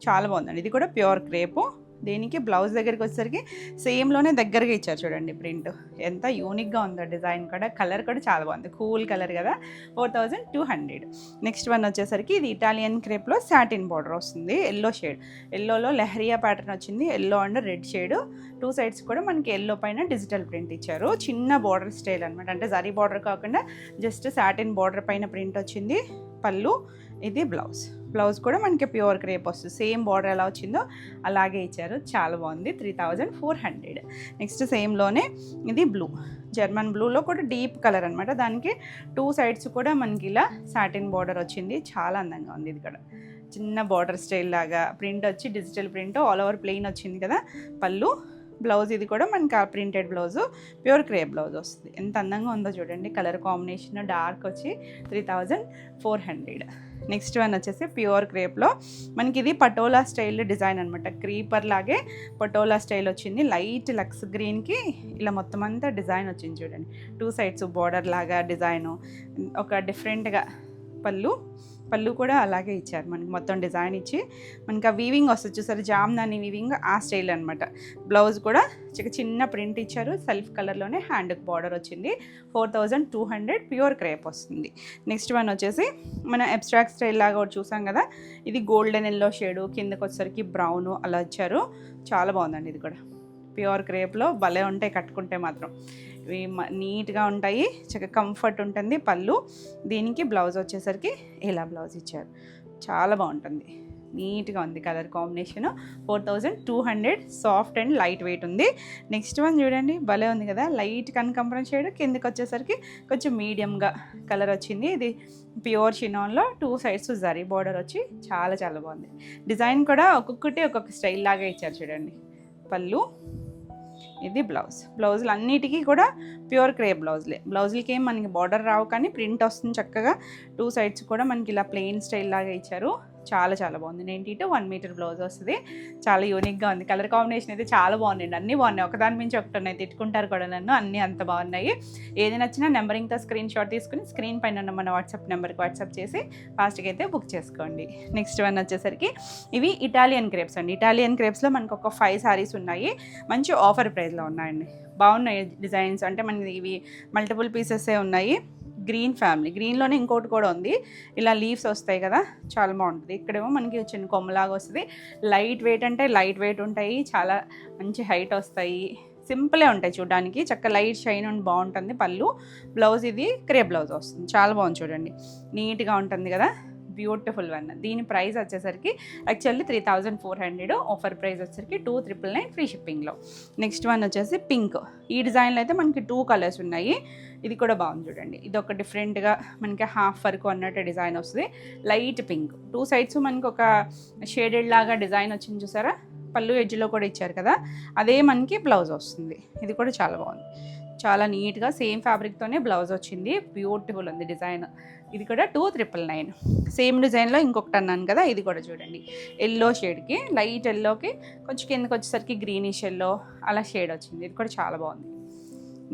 చాలా బాగుందండి. ఇది కూడా ప్యూర్ క్రేపు. దీనికి బ్లౌజ్ దగ్గరికి వచ్చేసరికి సేమ్లోనే దగ్గరగా ఇచ్చారు చూడండి ప్రింట్. ఎంత యూనిక్గా ఉందో డిజైన్ కూడా. కలర్ కూడా చాలా బాగుంది, కూల్ కలర్ కదా. 4200. నెక్స్ట్ వన్ వచ్చేసరికి ఇది ఇటాలియన్ క్రేప్లో సాటిన్ బార్డర్ వస్తుంది. ఎల్లో షేడ్, ఎల్లోలో లెహరియా ప్యాటర్న్ వచ్చింది. Yellow and red shade. 2 sides కూడా మనకి ఎల్లో పైన డిజిటల్ ప్రింట్ ఇచ్చారు. చిన్న బార్డర్ స్టైల్ అనమాట, అంటే జరీ బార్డర్ కాకుండా జస్ట్ సాటిన్ బార్డర్ పైన ప్రింట్ వచ్చింది. పళ్ళు, ఇది బ్లౌజ్. బ్లౌజ్ కూడా మనకి ప్యూర్ క్రేప్ వస్తుంది. సేమ్ బార్డర్ ఎలా వచ్చిందో అలాగే ఇచ్చారు. చాలా బాగుంది. 3400. నెక్స్ట్ సేమ్లోనే ఇది బ్లూ, జర్మన్ బ్లూలో కూడా డీప్ కలర్ అనమాట. దానికి 2 సైడ్స్ కూడా మనకి ఇలా సాటిన్ బార్డర్ వచ్చింది. చాలా అందంగా ఉంది. ఇది కూడా చిన్న బార్డర్ స్టైల్ లాగా ప్రింట్ వచ్చి digital print all over plain వచ్చింది కదా. పళ్ళు, బ్లౌజ్. ఇది కూడా మనకి ఆ printed blouse, pure crepe blouse వస్తుంది. ఎంత అందంగా ఉందో చూడండి. కలర్ కాంబినేషన్ డార్క్ వచ్చి 3400. నెక్స్ట్ వన్ వచ్చేసి ప్యూర్ క్రేప్లో మనకి ఇది పటోలా స్టైల్ డిజైన్ అనమాట. క్రీపర్ లాగే పటోలా స్టైల్ వచ్చింది. లైట్ లక్స్ గ్రీన్కి ఇలా మొత్తం అంతా డిజైన్ వచ్చింది చూడండి. 2 సైడ్స్ బార్డర్ లాగా డిజైను, ఒక డిఫరెంట్గా పళ్ళు కూడా అలాగే ఇచ్చారు మనకి. మొత్తం డిజైన్ ఇచ్చి మనకి ఆ వీవింగ్ వస్తుంది చూసారు, జామ్దాని వీవింగ్, ఆ స్టైల్ అనమాట. బ్లౌజ్ కూడా చిన్న ప్రింట్ ఇచ్చారు. సెల్ఫ్ కలర్లోనే హ్యాండ్కి బార్డర్ వచ్చింది. 4200. ప్యూర్ క్రేప్ వస్తుంది. నెక్స్ట్ వన్ వచ్చేసి మన అబ్స్ట్రాక్ట్ స్టైల్ లాగా ఒకటి చూసాం కదా. ఇది గోల్డెన్ ఎల్లో షేడు, కిందకి వచ్చేసరికి బ్రౌను అలా ఇచ్చారు. చాలా బాగుందండి. ఇది కూడా ప్యూర్ క్రేప్లో భలే ఉంటాయి కట్టుకుంటే మాత్రం. ఇవి నీట్గా ఉంటాయి, చక్కగా కంఫర్ట్ ఉంటుంది. పళ్ళు, దీనికి బ్లౌజ్ వచ్చేసరికి ఇలా బ్లౌజ్ ఇచ్చారు. చాలా బాగుంటుంది, నీట్గా ఉంది colour combination. 4200. Soft and light weight ఉంది. నెక్స్ట్ వన్ చూడండి, భలే ఉంది కదా. లైట్ కనకాంబరం షేడ్, కిందకి వచ్చేసరికి కొంచెం మీడియంగా కలర్ వచ్చింది. ఇది ప్యూర్ షినాన్లో 2 సైడ్స్ జరీ బార్డర్ వచ్చి చాలా చాలా బాగుంది. డిజైన్ కూడా ఒక్కొక్కటి ఒక్కొక్క స్టైల్ లాగా ఇచ్చారు చూడండి. పళ్ళు, ఇది బ్లౌజులు అన్నిటికీ కూడా ప్యూర్ క్రేప్ బ్లౌజులకి ఏం మనకి బార్డర్ రావు, కానీ ప్రింట్ వస్తుంది చక్కగా. 2 సైడ్స్ కూడా మనకి ఇలా ప్లెయిన్ స్టైల్ లాగా ఇచ్చారు. చాలా చాలా బాగుంది. 90 to 1 మీటర్ బ్లౌజ్ వస్తుంది. చాలా యూనిక్గా ఉంది. కలర్ కాంబినేషన్ అయితే చాలా బాగుందండి. అన్నీ బాగున్నాయి, ఒకదాని మించి ఒకటి ఉన్నాయి. తిట్టుకుంటారు కూడా నన్ను, అన్నీ అంత బాగున్నాయి. ఏది నచ్చినా నెంబరింగ్తో స్క్రీన్ షాట్ తీసుకుని స్క్రీన్ పైన ఉన్న మన వాట్సాప్ నెంబర్కి వాట్సాప్ చేసి ఫాస్ట్గా అయితే బుక్ చేసుకోండి. నెక్స్ట్ వన్ వచ్చేసరికి ఇవి ఇటాలియన్ క్రేప్స్ అండి. ఇటాలియన్ క్రేప్స్లో మనకు ఒక 5 సారీస్ ఉన్నాయి. మంచి ఆఫర్ ప్రైస్లో ఉన్నాయండి. బాగున్నాయి డిజైన్స్, అంటే మనకి ఇవి మల్టిపుల్ పీసెసే ఉన్నాయి. గ్రీన్ ఫ్యామిలీ, గ్రీన్లోనే ఇంకోటి కూడా ఉంది. ఇలా లీవ్స్ వస్తాయి కదా, చాలా బాగుంటుంది. ఇక్కడేమో మనకి చిన్న కొమ్మలాగా వస్తుంది. లైట్ వెయిట్ అంటే లైట్ వెయిట్ ఉంటాయి, చాలా మంచి హైట్ వస్తాయి. సింపులే ఉంటాయి చూడడానికి, చక్క లైట్ షైన్ ఉండి బాగుంటుంది. పళ్ళు, బ్లౌజ్ ఇది క్రేప్ బ్లౌజ్ వస్తుంది. చాలా బాగుంది చూడండి, నీట్గా ఉంటుంది కదా. Beautiful one. దీని ప్రైస్ వచ్చేసరికి యాక్చువల్లీ 3400. ఆఫర్ ప్రైస్ వచ్చేసరికి 2999 ఫ్రీ షిప్పింగ్లో. నెక్స్ట్ వన్ వచ్చేసి పింక్. ఈ డిజైన్లో అయితే మనకి 2 కలర్స్ ఉన్నాయి. ఇది కూడా బాగుంది చూడండి. ఇది ఒక డిఫరెంట్గా మనకి హాఫ్ వరకు అన్నట్టు డిజైన్ వస్తుంది. లైట్ పింక్, 2 సైడ్స్ మనకి ఒక షేడెడ్ లాగా డిజైన్ వచ్చింది చూసారా. పళ్ళు ఎడ్జ్లో కూడా ఇచ్చారు కదా, అదే మనకి బ్లౌజ్ వస్తుంది. ఇది కూడా చాలా బాగుంది, చాలా నీట్గా సేమ్ ఫ్యాబ్రిక్తోనే బ్లౌజ్ వచ్చింది. బ్యూటిఫుల్ ఉంది డిజైన్. ఇది కూడా 2999. సేమ్ డిజైన్లో ఇంకొకటి అన్నాను కదా, ఇది కూడా చూడండి. ఎల్లో షేడ్కి, లైట్ ఎల్లోకి కొంచెం కిందకి వచ్చేసరికి గ్రీనిష్ ఎల్లో అలా షేడ్ వచ్చింది. ఇది కూడా చాలా బాగుంది,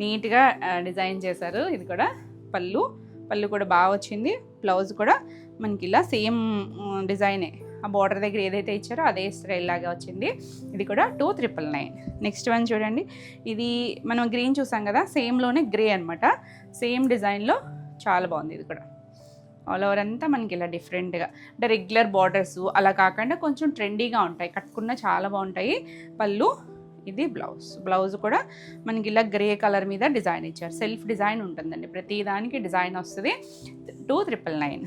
నీట్గా డిజైన్ చేశారు. ఇది కూడా పళ్ళు కూడా బాగా వచ్చింది. బ్లౌజ్ కూడా మనకి ఇలా సేమ్ డిజైనే, ఆ బార్డర్ దగ్గర ఏదైతే ఇచ్చారో అదే స్టైల్ లాగా వచ్చింది. ఇది కూడా 2999. నెక్స్ట్ వన్ చూడండి, ఇది మనం గ్రీన్ చూసాం కదా, సేమ్లోనే గ్రే అనమాట. సేమ్ డిజైన్లో చాలా బాగుంది. ఇది కూడా ఆల్ ఓవర్ అంతా మనకి ఇలా డిఫరెంట్గా అంటే రెగ్యులర్ బార్డర్స్ అలా కాకుండా కొంచెం ట్రెండీగా ఉంటాయి, కట్టుకున్న చాలా బాగుంటాయి. పళ్ళు, ఇది బ్లౌజ్ కూడా మనకి ఇలా గ్రే కలర్ మీద డిజైన్ ఇచ్చారు. సెల్ఫ్ డిజైన్ ఉంటుందండి, ప్రతి దానికి డిజైన్ వస్తుంది. 2,999.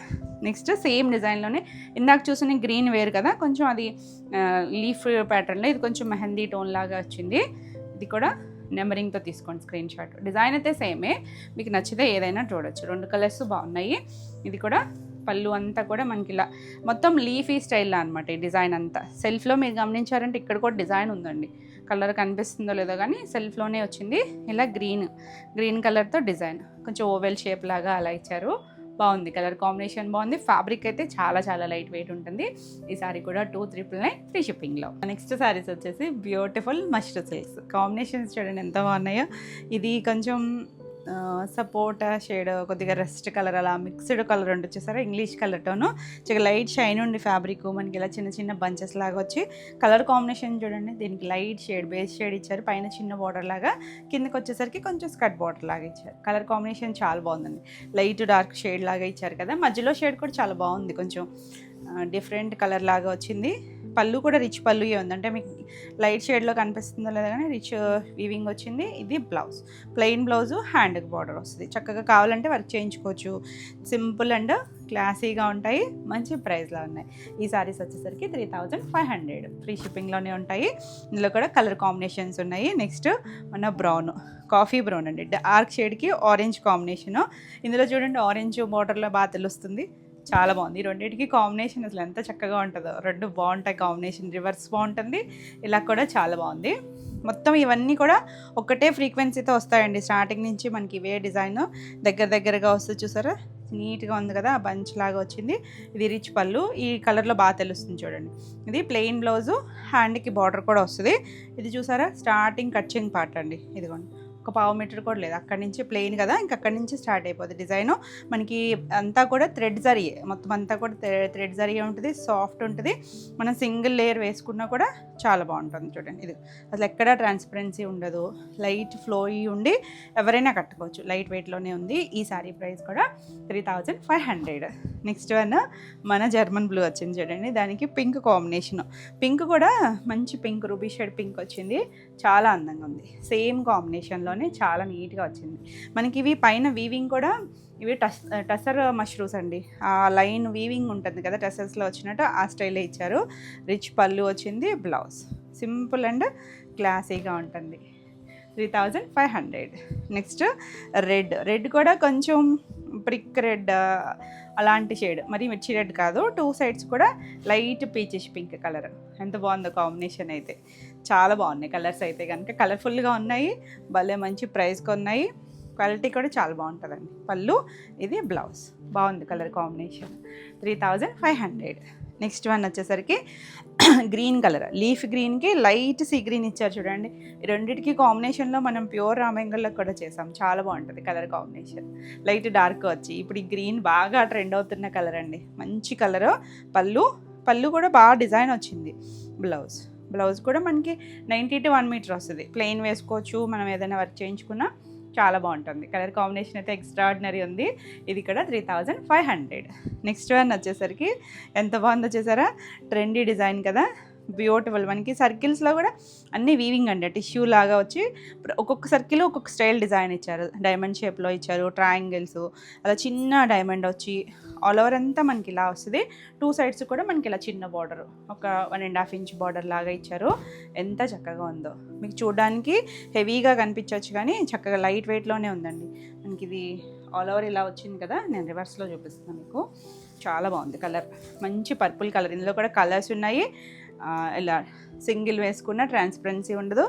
నెక్స్ట్ సేమ్ డిజైన్లోనే ఇందాక చూసిన గ్రీన్ వేర్ కదా, కొంచెం అది లీఫ్ ప్యాటర్న్లో, ఇది కొంచెం మెహందీ టోన్ లాగా వచ్చింది. ఇది కూడా నెంబరింగ్తో తీసుకోండి స్క్రీన్ షాట్. డిజైన్ అయితే సేమే, మీకు నచ్చితే ఏదైనా చూడొచ్చు. 2 కలర్స్ బాగున్నాయి. ఇది కూడా పళ్ళు అంతా కూడా మనకి ఇలా మొత్తం లీఫీ స్టైల్లో అనమాట. ఈ డిజైన్ అంతా సెల్ఫ్లో మీరు గమనించారంటే ఇక్కడ కూడా డిజైన్ ఉందండి, కలర్ కనిపిస్తుందో లేదో కానీ సెల్ఫ్లోనే వచ్చింది. ఇలా గ్రీన్ కలర్తో డిజైన్, కొంచెం ఓవెల్ షేప్ లాగా అలా ఇచ్చారు. బాగుంది, కలర్ కాంబినేషన్ బాగుంది. ఫ్యాబ్రిక్ అయితే చాలా చాలా లైట్ వెయిట్ ఉంటుంది. ఈ సారీ కూడా 2,399 ఫ్రీ షిప్పింగ్లో. నెక్స్ట్ సారీస్ వచ్చేసి బ్యూటిఫుల్ మష్రూ సిల్క్స్. కాంబినేషన్స్ చూడండి ఎంత బాగున్నాయో. ఇది కొంచెం సపోటా షేడ్, కొద్దిగా రెస్ట్ కలర్, అలా మిక్స్డ్ కలర్ ఉండి వచ్చేసారా, ఇంగ్లీష్ కలర్తోను చాలా లైట్ షైన్ ఉండి ఫ్యాబ్రిక్ మనకి ఇలా చిన్న చిన్న బంచెస్ లాగా వచ్చి కలర్ కాంబినేషన్ చూడండి. దీనికి లైట్ షేడ్, బేస్ షేడ్ ఇచ్చారు, పైన చిన్న బార్డర్ లాగా, కిందకి వచ్చేసరికి కొంచెం స్కర్ట్ బార్డర్ లాగా ఇచ్చారు. కలర్ కాంబినేషన్ చాలా బాగుందండి, లైట్ డార్క్ షేడ్ లాగా ఇచ్చారు కదా, మధ్యలో షేడ్ కూడా చాలా బాగుంది, కొంచెం డిఫరెంట్ కలర్ లాగా వచ్చింది. పళ్ళు కూడా రిచ్ పళ్ళు ఉంది, అంటే మీకు లైట్ షేడ్లో కనిపిస్తుందో లేదా కానీ రిచ్ వీవింగ్ వచ్చింది. ఇది బ్లౌజ్, ప్లెయిన్ బ్లౌజు, హ్యాండ్కి బార్డర్ వస్తుంది. చక్కగా కావాలంటే వర్క్ చేయించుకోవచ్చు. సింపుల్ అండ్ క్లాసీగా ఉంటాయి, మంచి ప్రైస్లో ఉన్నాయి. ఈ సారీస్ వచ్చేసరికి 3,500 ఫ్రీ షిప్పింగ్లోనే ఉంటాయి. ఇందులో కూడా కలర్ కాంబినేషన్స్ ఉన్నాయి. నెక్స్ట్ మన బ్రౌన్, కాఫీ బ్రౌన్ అండి, డార్క్ షేడ్కి ఆరెంజ్ కాంబినేషను. ఇందులో చూడండి ఆరెంజ్ బార్డర్లో బాగా తెలుస్తుంది, చాలా బాగుంది. ఈ రెండింటికి కాంబినేషన్ అసలు ఎంత చక్కగా ఉంటుందో, రెండు బాగుంటాయి కాంబినేషన్. రివర్స్ బాగుంటుంది, ఇలా కూడా చాలా బాగుంది. మొత్తం ఇవన్నీ కూడా ఒకటే ఫ్రీక్వెన్సీతో వస్తాయండి. స్టార్టింగ్ నుంచి మనకి ఇవే డిజైన్ దగ్గరగా వస్తుంది, చూసారా నీట్గా ఉంది కదా, బంచ్ లాగా వచ్చింది. ఇది రిచ్ పళ్ళు, ఈ కలర్లో బాగా తెలుస్తుంది చూడండి. ఇది ప్లెయిన్ బ్లౌజు, హ్యాండ్కి బార్డర్ కూడా వస్తుంది. ఇది చూసారా స్టార్టింగ్ కట్చింగ్ పార్ట్ అండి, ఇదిగోండి, ఒక పావు మీటర్ కూడా లేదు, అక్కడి నుంచి ప్లెయిన్ కదా, ఇంక అక్కడి నుంచి స్టార్ట్ అయిపోతుంది డిజైను. మనకి అంతా కూడా థ్రెడ్ జరీ, మొత్తం అంతా కూడా థ్రెడ్ జరీ ఉంటుంది, సాఫ్ట్ ఉంటుంది. మనం సింగిల్ లేయర్ వేసుకున్నా కూడా చాలా బాగుంటుంది చూడండి. ఇది అసలు ఎక్కడ ట్రాన్స్పరెన్సీ ఉండదు, లైట్ ఫ్లోయి ఉండి ఎవరైనా కట్టుకోవచ్చు, లైట్ వెయిట్లోనే ఉంది. ఈ సారీ ప్రైస్ కూడా 3,500. నెక్స్ట్ వన్ మన జర్మన్ బ్లూ వచ్చింది చూడండి, దానికి పింక్ కాంబినేషన్. పింక్ కూడా మంచి పింక్, రూబీ షేడ్ పింక్ వచ్చింది, చాలా అందంగా ఉంది. సేమ్ కాంబినేషన్లో చాలా నీట్గా వచ్చింది. మనకి ఇవి పైన వీవింగ్ కూడా ఇవి టసర్ మష్రూమ్స్ అండి, ఆ లైన్ వీవింగ్ ఉంటుంది కదా టసర్స్లో వచ్చినట్టు, ఆ స్టైల్లో ఇచ్చారు. రిచ్ పళ్ళు వచ్చింది, బ్లౌజ్ సింపుల్ అండ్ క్లాసీగా ఉంటుంది. 3,500. నెక్స్ట్ రెడ్ కూడా కొంచెం బ్రిక్ రెడ్ అలాంటి షేడ్, మరి మిర్చి రెడ్ కాదు, 2 సైడ్స్ కూడా లైట్ పీచిష్ పింక్ కలర్. ఎంత బాగుందో కాంబినేషన్ అయితే, చాలా బాగున్నాయి కలర్స్ అయితే కనుక, కలర్ఫుల్గా ఉన్నాయి, భలే మంచి ప్రైస్కి ఉన్నాయి. క్వాలిటీ కూడా చాలా బాగుంటుందండి. పళ్ళు, ఇది బ్లౌజ్, బాగుంది కలర్ కాంబినేషన్. 3,500. నెక్స్ట్ వన్ వచ్చేసరికి గ్రీన్ కలర్, లీఫ్ గ్రీన్కి లైట్ సీ గ్రీన్ ఇచ్చారు చూడండి. ఈ రెండింటికి కాంబినేషన్లో మనం ప్యూర్ రామంగల్లో కూడా చేసాం, చాలా బాగుంటుంది కలర్ కాంబినేషన్. లైట్ డార్క్ వచ్చి ఇప్పుడు ఈ గ్రీన్ బాగా ట్రెండ్ అవుతున్న కలర్ అండి, మంచి కలరు. పళ్ళు కూడా బాగా డిజైన్ వచ్చింది. బ్లౌజ్ కూడా మనకి 90 to 1 మీటర్ వస్తుంది, ప్లెయిన్ వేసుకోవచ్చు, మనం ఏదైనా వర్క్ చేయించుకున్నా చాలా బాగుంటుంది. కలర్ కాంబినేషన్ అయితే ఎక్స్ట్రాడినరీ ఉంది. ఇది కూడా 3,500. నెక్స్ట్ వన్ వచ్చేసరికి ఎంత బాగుందో చూసారా, ట్రెండీ డిజైన్ కదా, బ్యూటిఫుల్. మనకి సర్కిల్స్లో కూడా అన్ని వీవింగ్ అండి, టిష్యూ లాగా వచ్చి ఒక్కొక్క సర్కిల్ ఒక్కొక్క స్టైల్ డిజైన్ ఇచ్చారు. డైమండ్ షేప్లో ఇచ్చారు, ట్రయాంగిల్స్, అలా చిన్న డైమండ్ వచ్చి ఆల్ ఓవర్ అంతా మనకి ఇలా వస్తుంది. 2 సైడ్స్ కూడా మనకి ఇలా చిన్న బార్డర్, ఒక 1.5 ఇంచ్ బార్డర్ లాగా ఇచ్చారు. ఎంత చక్కగా ఉందో, మీకు చూడడానికి హెవీగా కనిపించవచ్చు కానీ చక్కగా లైట్ వెయిట్లోనే ఉందండి. మనకి ఇది ఆల్ ఓవర్ ఇలా వచ్చింది కదా, నేను రివర్స్లో చూపిస్తున్నాను మీకు. చాలా బాగుంది కలర్, మంచి పర్పుల్ కలర్. ఇందులో కూడా కలర్స్ ఉన్నాయి, ఇలా సింగిల్ వేసుకున్న ట్రాన్స్పరెన్సీ ఉండదు,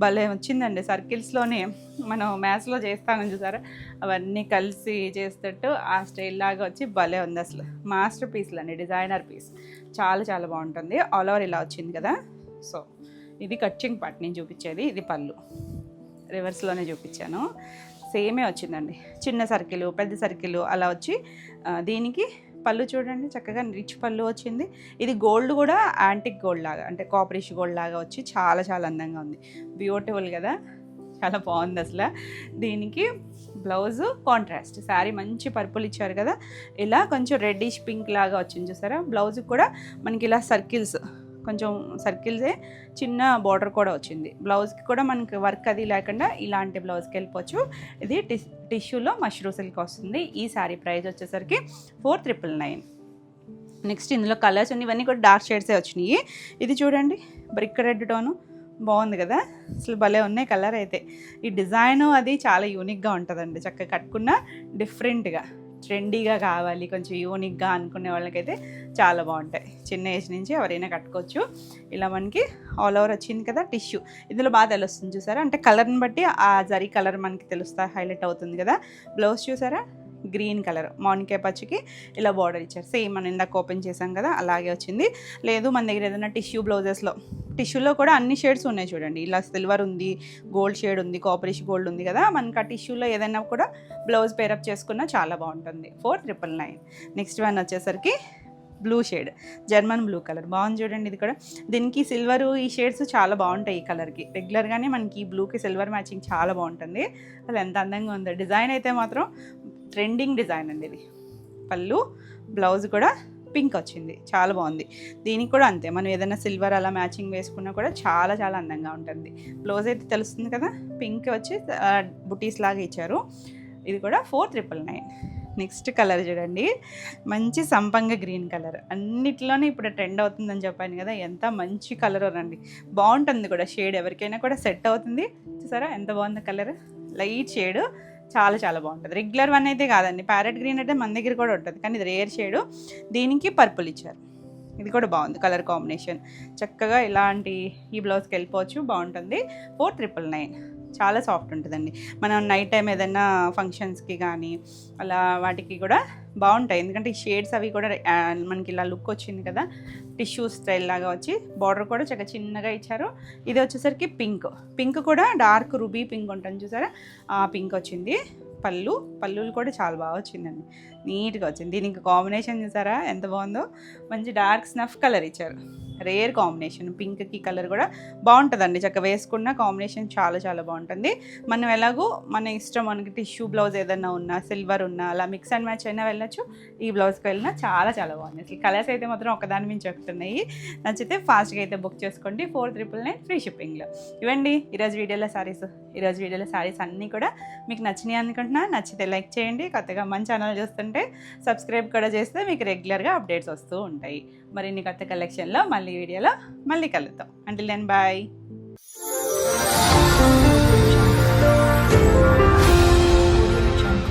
భలే వచ్చిందండి. సర్కిల్స్లోనే మనం మ్యాథ్స్లో చేస్తామని చూసారా, అవన్నీ కలిసి చేసేటట్టు ఆ స్టైల్ లాగా వచ్చి భలే ఉంది. అసలు మాస్టర్ పీస్లు అండి, డిజైనర్ పీస్, చాలా చాలా బాగుంటుంది. ఆల్ ఓవర్ ఇలా వచ్చింది కదా. సో ఇది కట్చింగ్ పార్ట్ నేను చూపించేది, ఇది పళ్ళు, రివర్స్లోనే చూపించాను. సేమే వచ్చిందండి, చిన్న సర్కిల్, పెద్ద సర్కిల్ అలా వచ్చి దీనికి పళ్ళు చూడండి చక్కగా రిచ్ పళ్ళు వచ్చింది. ఇది గోల్డ్ కూడా యాంటిక్ గోల్డ్ లాగా, అంటే కాపరిష్ గోల్డ్ లాగా వచ్చి చాలా చాలా అందంగా ఉంది, బ్యూటిఫుల్ కదా. చాలా బాగుంది అసలు. దీనికి బ్లౌజు కాంట్రాస్ట్, శారీ మంచి పర్పుల్ ఇచ్చారు కదా, ఇలా కొంచెం రెడ్డిష్ పింక్ లాగా వచ్చింది చూసారా. బ్లౌజ్కి కూడా మనకి ఇలా సర్కిల్స్, కొంచెం సర్కిల్సే చిన్న బార్డర్ కూడా వచ్చింది. బ్లౌజ్కి కూడా మనకి వర్క్ అది లేకుండా ఇలాంటి బ్లౌజ్కి వెళ్ళిపోవచ్చు. ఇది టిష్యూలో మష్రూ సిల్క్ వస్తుంది. ఈ శారీ ప్రైస్ వచ్చేసరికి 4999. నెక్స్ట్ ఇందులో కలర్స్ ఉన్నాయి, ఇవన్నీ కూడా డార్క్ షేడ్సే వచ్చినాయి. ఇది చూడండి బ్రిక్ రెడ్ టోను, బాగుంది కదా అసలు, భలే ఉన్నాయి కలర్ అయితే. ఈ డిజైను అది చాలా యూనిక్గా ఉంటుందండి, చక్కగా కట్టుకున్న డిఫరెంట్గా ట్రెండీగా కావాలి కొంచెం యూనిక్గా అనుకునే వాళ్ళకైతే చాలా బాగుంటాయి. చిన్న ఏజ్ నుంచి ఎవరైనా కట్టుకోవచ్చు. ఇలా మనకి ఆల్ ఓవర్ వచ్చింది కదా టిష్యూ, ఇందులో బాగా తెలుస్తుంది చూసారా, అంటే కలర్ని బట్టి ఆ జరీ కలర్ మనకి తెలుస్తా, హైలైట్ అవుతుంది కదా. బ్లౌజ్ చూసారా గ్రీన్ కలర్ మామిడికాయ పచ్చికి ఇలా బార్డర్ ఇచ్చారు. సేమ్ మనం ఇందాక ఓపెన్ చేసాం కదా అలాగే వచ్చింది. లేదు మన దగ్గర ఏదైనా టిష్యూ బ్లౌజెస్లో, టిష్యూలో కూడా అన్ని షేడ్స్ ఉన్నాయి చూడండి. ఇలా సిల్వర్ ఉంది, గోల్డ్ షేడ్ ఉంది, కాపరిష్ గోల్డ్ ఉంది కదా, మనకి ఆ టిష్యూలో ఏదైనా కూడా బ్లౌజ్ పేరప్ చేసుకున్నా చాలా బాగుంటుంది. 4999. నెక్స్ట్ వన్ వచ్చేసరికి blue shade, German blue colour, బాగుంది చూడండి. ఇది కూడా దీనికి సిల్వర్ ఈ షేడ్స్ చాలా బాగుంటాయి. ఈ కలర్కి రెగ్యులర్గానే మనకి ఈ బ్లూకి సిల్వర్ మ్యాచింగ్ చాలా బాగుంటుంది. అసలు ఎంత అందంగా ఉందో. డిజైన్ అయితే మాత్రం ట్రెండింగ్ డిజైన్ అండి ఇది. పళ్ళు, బ్లౌజ్ కూడా పింక్ వచ్చింది, చాలా బాగుంది. దీనికి కూడా అంతే, మనం ఏదైనా సిల్వర్ అలా మ్యాచింగ్ వేసుకున్నా కూడా చాలా చాలా అందంగా ఉంటుంది. బ్లౌజ్ అయితే తెలుస్తుంది కదా, పింక్ వచ్చి బుటీస్ లాగా ఇచ్చారు. ఇది కూడా 4999. నెక్స్ట్ కలర్ చూడండి, మంచి సంపంగ గ్రీన్ కలర్, అన్నిట్లోనే ఇప్పుడు ట్రెండ్ అవుతుందని చెప్పాను కదా, ఎంత మంచి కలర్ రండి. బాగుంటుంది కూడా షేడ్, ఎవరికైనా కూడా సెట్ అవుతుంది. చూసారా ఎంత బాగుంది కలర్, లైట్ షేడ్, చాలా చాలా బాగుంటుంది. రెగ్యులర్ వన్ అయితే కాదండి, ప్యారెట్ గ్రీన్ అయితే మన దగ్గర కూడా ఉంటుంది, కానీ ఇది రేర్ షేడు. దీనికి పర్పుల్ ఇచ్చారు, ఇది కూడా బాగుంది కలర్ కాంబినేషన్. చక్కగా ఇలాంటి ఈ బ్లౌజ్కి వెళ్ళిపోవచ్చు, బాగుంటుంది. 4999. చాలా సాఫ్ట్ ఉంటుందండి. మనం నైట్ టైం ఏదైనా ఫంక్షన్స్కి కానీ అలా వాటికి కూడా బాగుంటాయి, ఎందుకంటే ఈ షేడ్స్ అవి కూడా మనకి ఇలా లుక్ వచ్చింది కదా, టిష్యూ స్టైల్ లాగా వచ్చి బార్డర్ కూడా చాలా చిన్నగా ఇచ్చారు. ఇది వచ్చేసరికి పింక్ కూడా డార్క్ రూబీ పింక్ ఉంటుంది చూసారా, ఆ పింక్ వచ్చింది. పళ్ళులు కూడా చాలా బాగా వచ్చిందండి, నీట్గా వచ్చింది. దీనికి కాంబినేషన్ చూసారా ఎంత బాగుందో, మంచి డార్క్ స్నఫ్ కలర్ ఇచ్చారు. రేర్ కాంబినేషన్, పింక్కి కలర్ కూడా బాగుంటుందండి, చక్కగా వేసుకున్న కాంబినేషన్ చాలా చాలా బాగుంటుంది. మనం ఎలాగో మన ఇష్టం, మనకి టిష్యూ బ్లౌజ్ ఏదైనా ఉన్నా, సిల్వర్ ఉన్నా, అలా మిక్స్ అండ్ మ్యాచ్ అయినా వెళ్ళచ్చు. ఈ బ్లౌజ్కి వెళ్ళినా చాలా చాలా బాగుంది. అసలు కలర్స్ అయితే మాత్రం ఒకదాని మించి చెప్తున్నాయి. నచ్చితే ఫాస్ట్గా అయితే బుక్ చేసుకోండి. 4999 ఫ్రీ షిప్పింగ్లో. ఇవ్వండి ఈరోజు వీడియోలో శారీస్ అన్నీ కూడా మీకు నచ్చినాయి అనుకుంటున్నా. నచ్చితే లైక్ చేయండి. కొత్తగా మన ఛానల్ చూస్తుంటే సబ్స్క్రైబ్ కూడా చేస్తే మీకు రెగ్యులర్గా అప్డేట్స్ వస్తూ ఉంటాయి. మరిన్ని కొత్త కలెక్షన్లో మళ్ళీ వీడియోలో మళ్ళీ కలుద్దాం. Until then bye.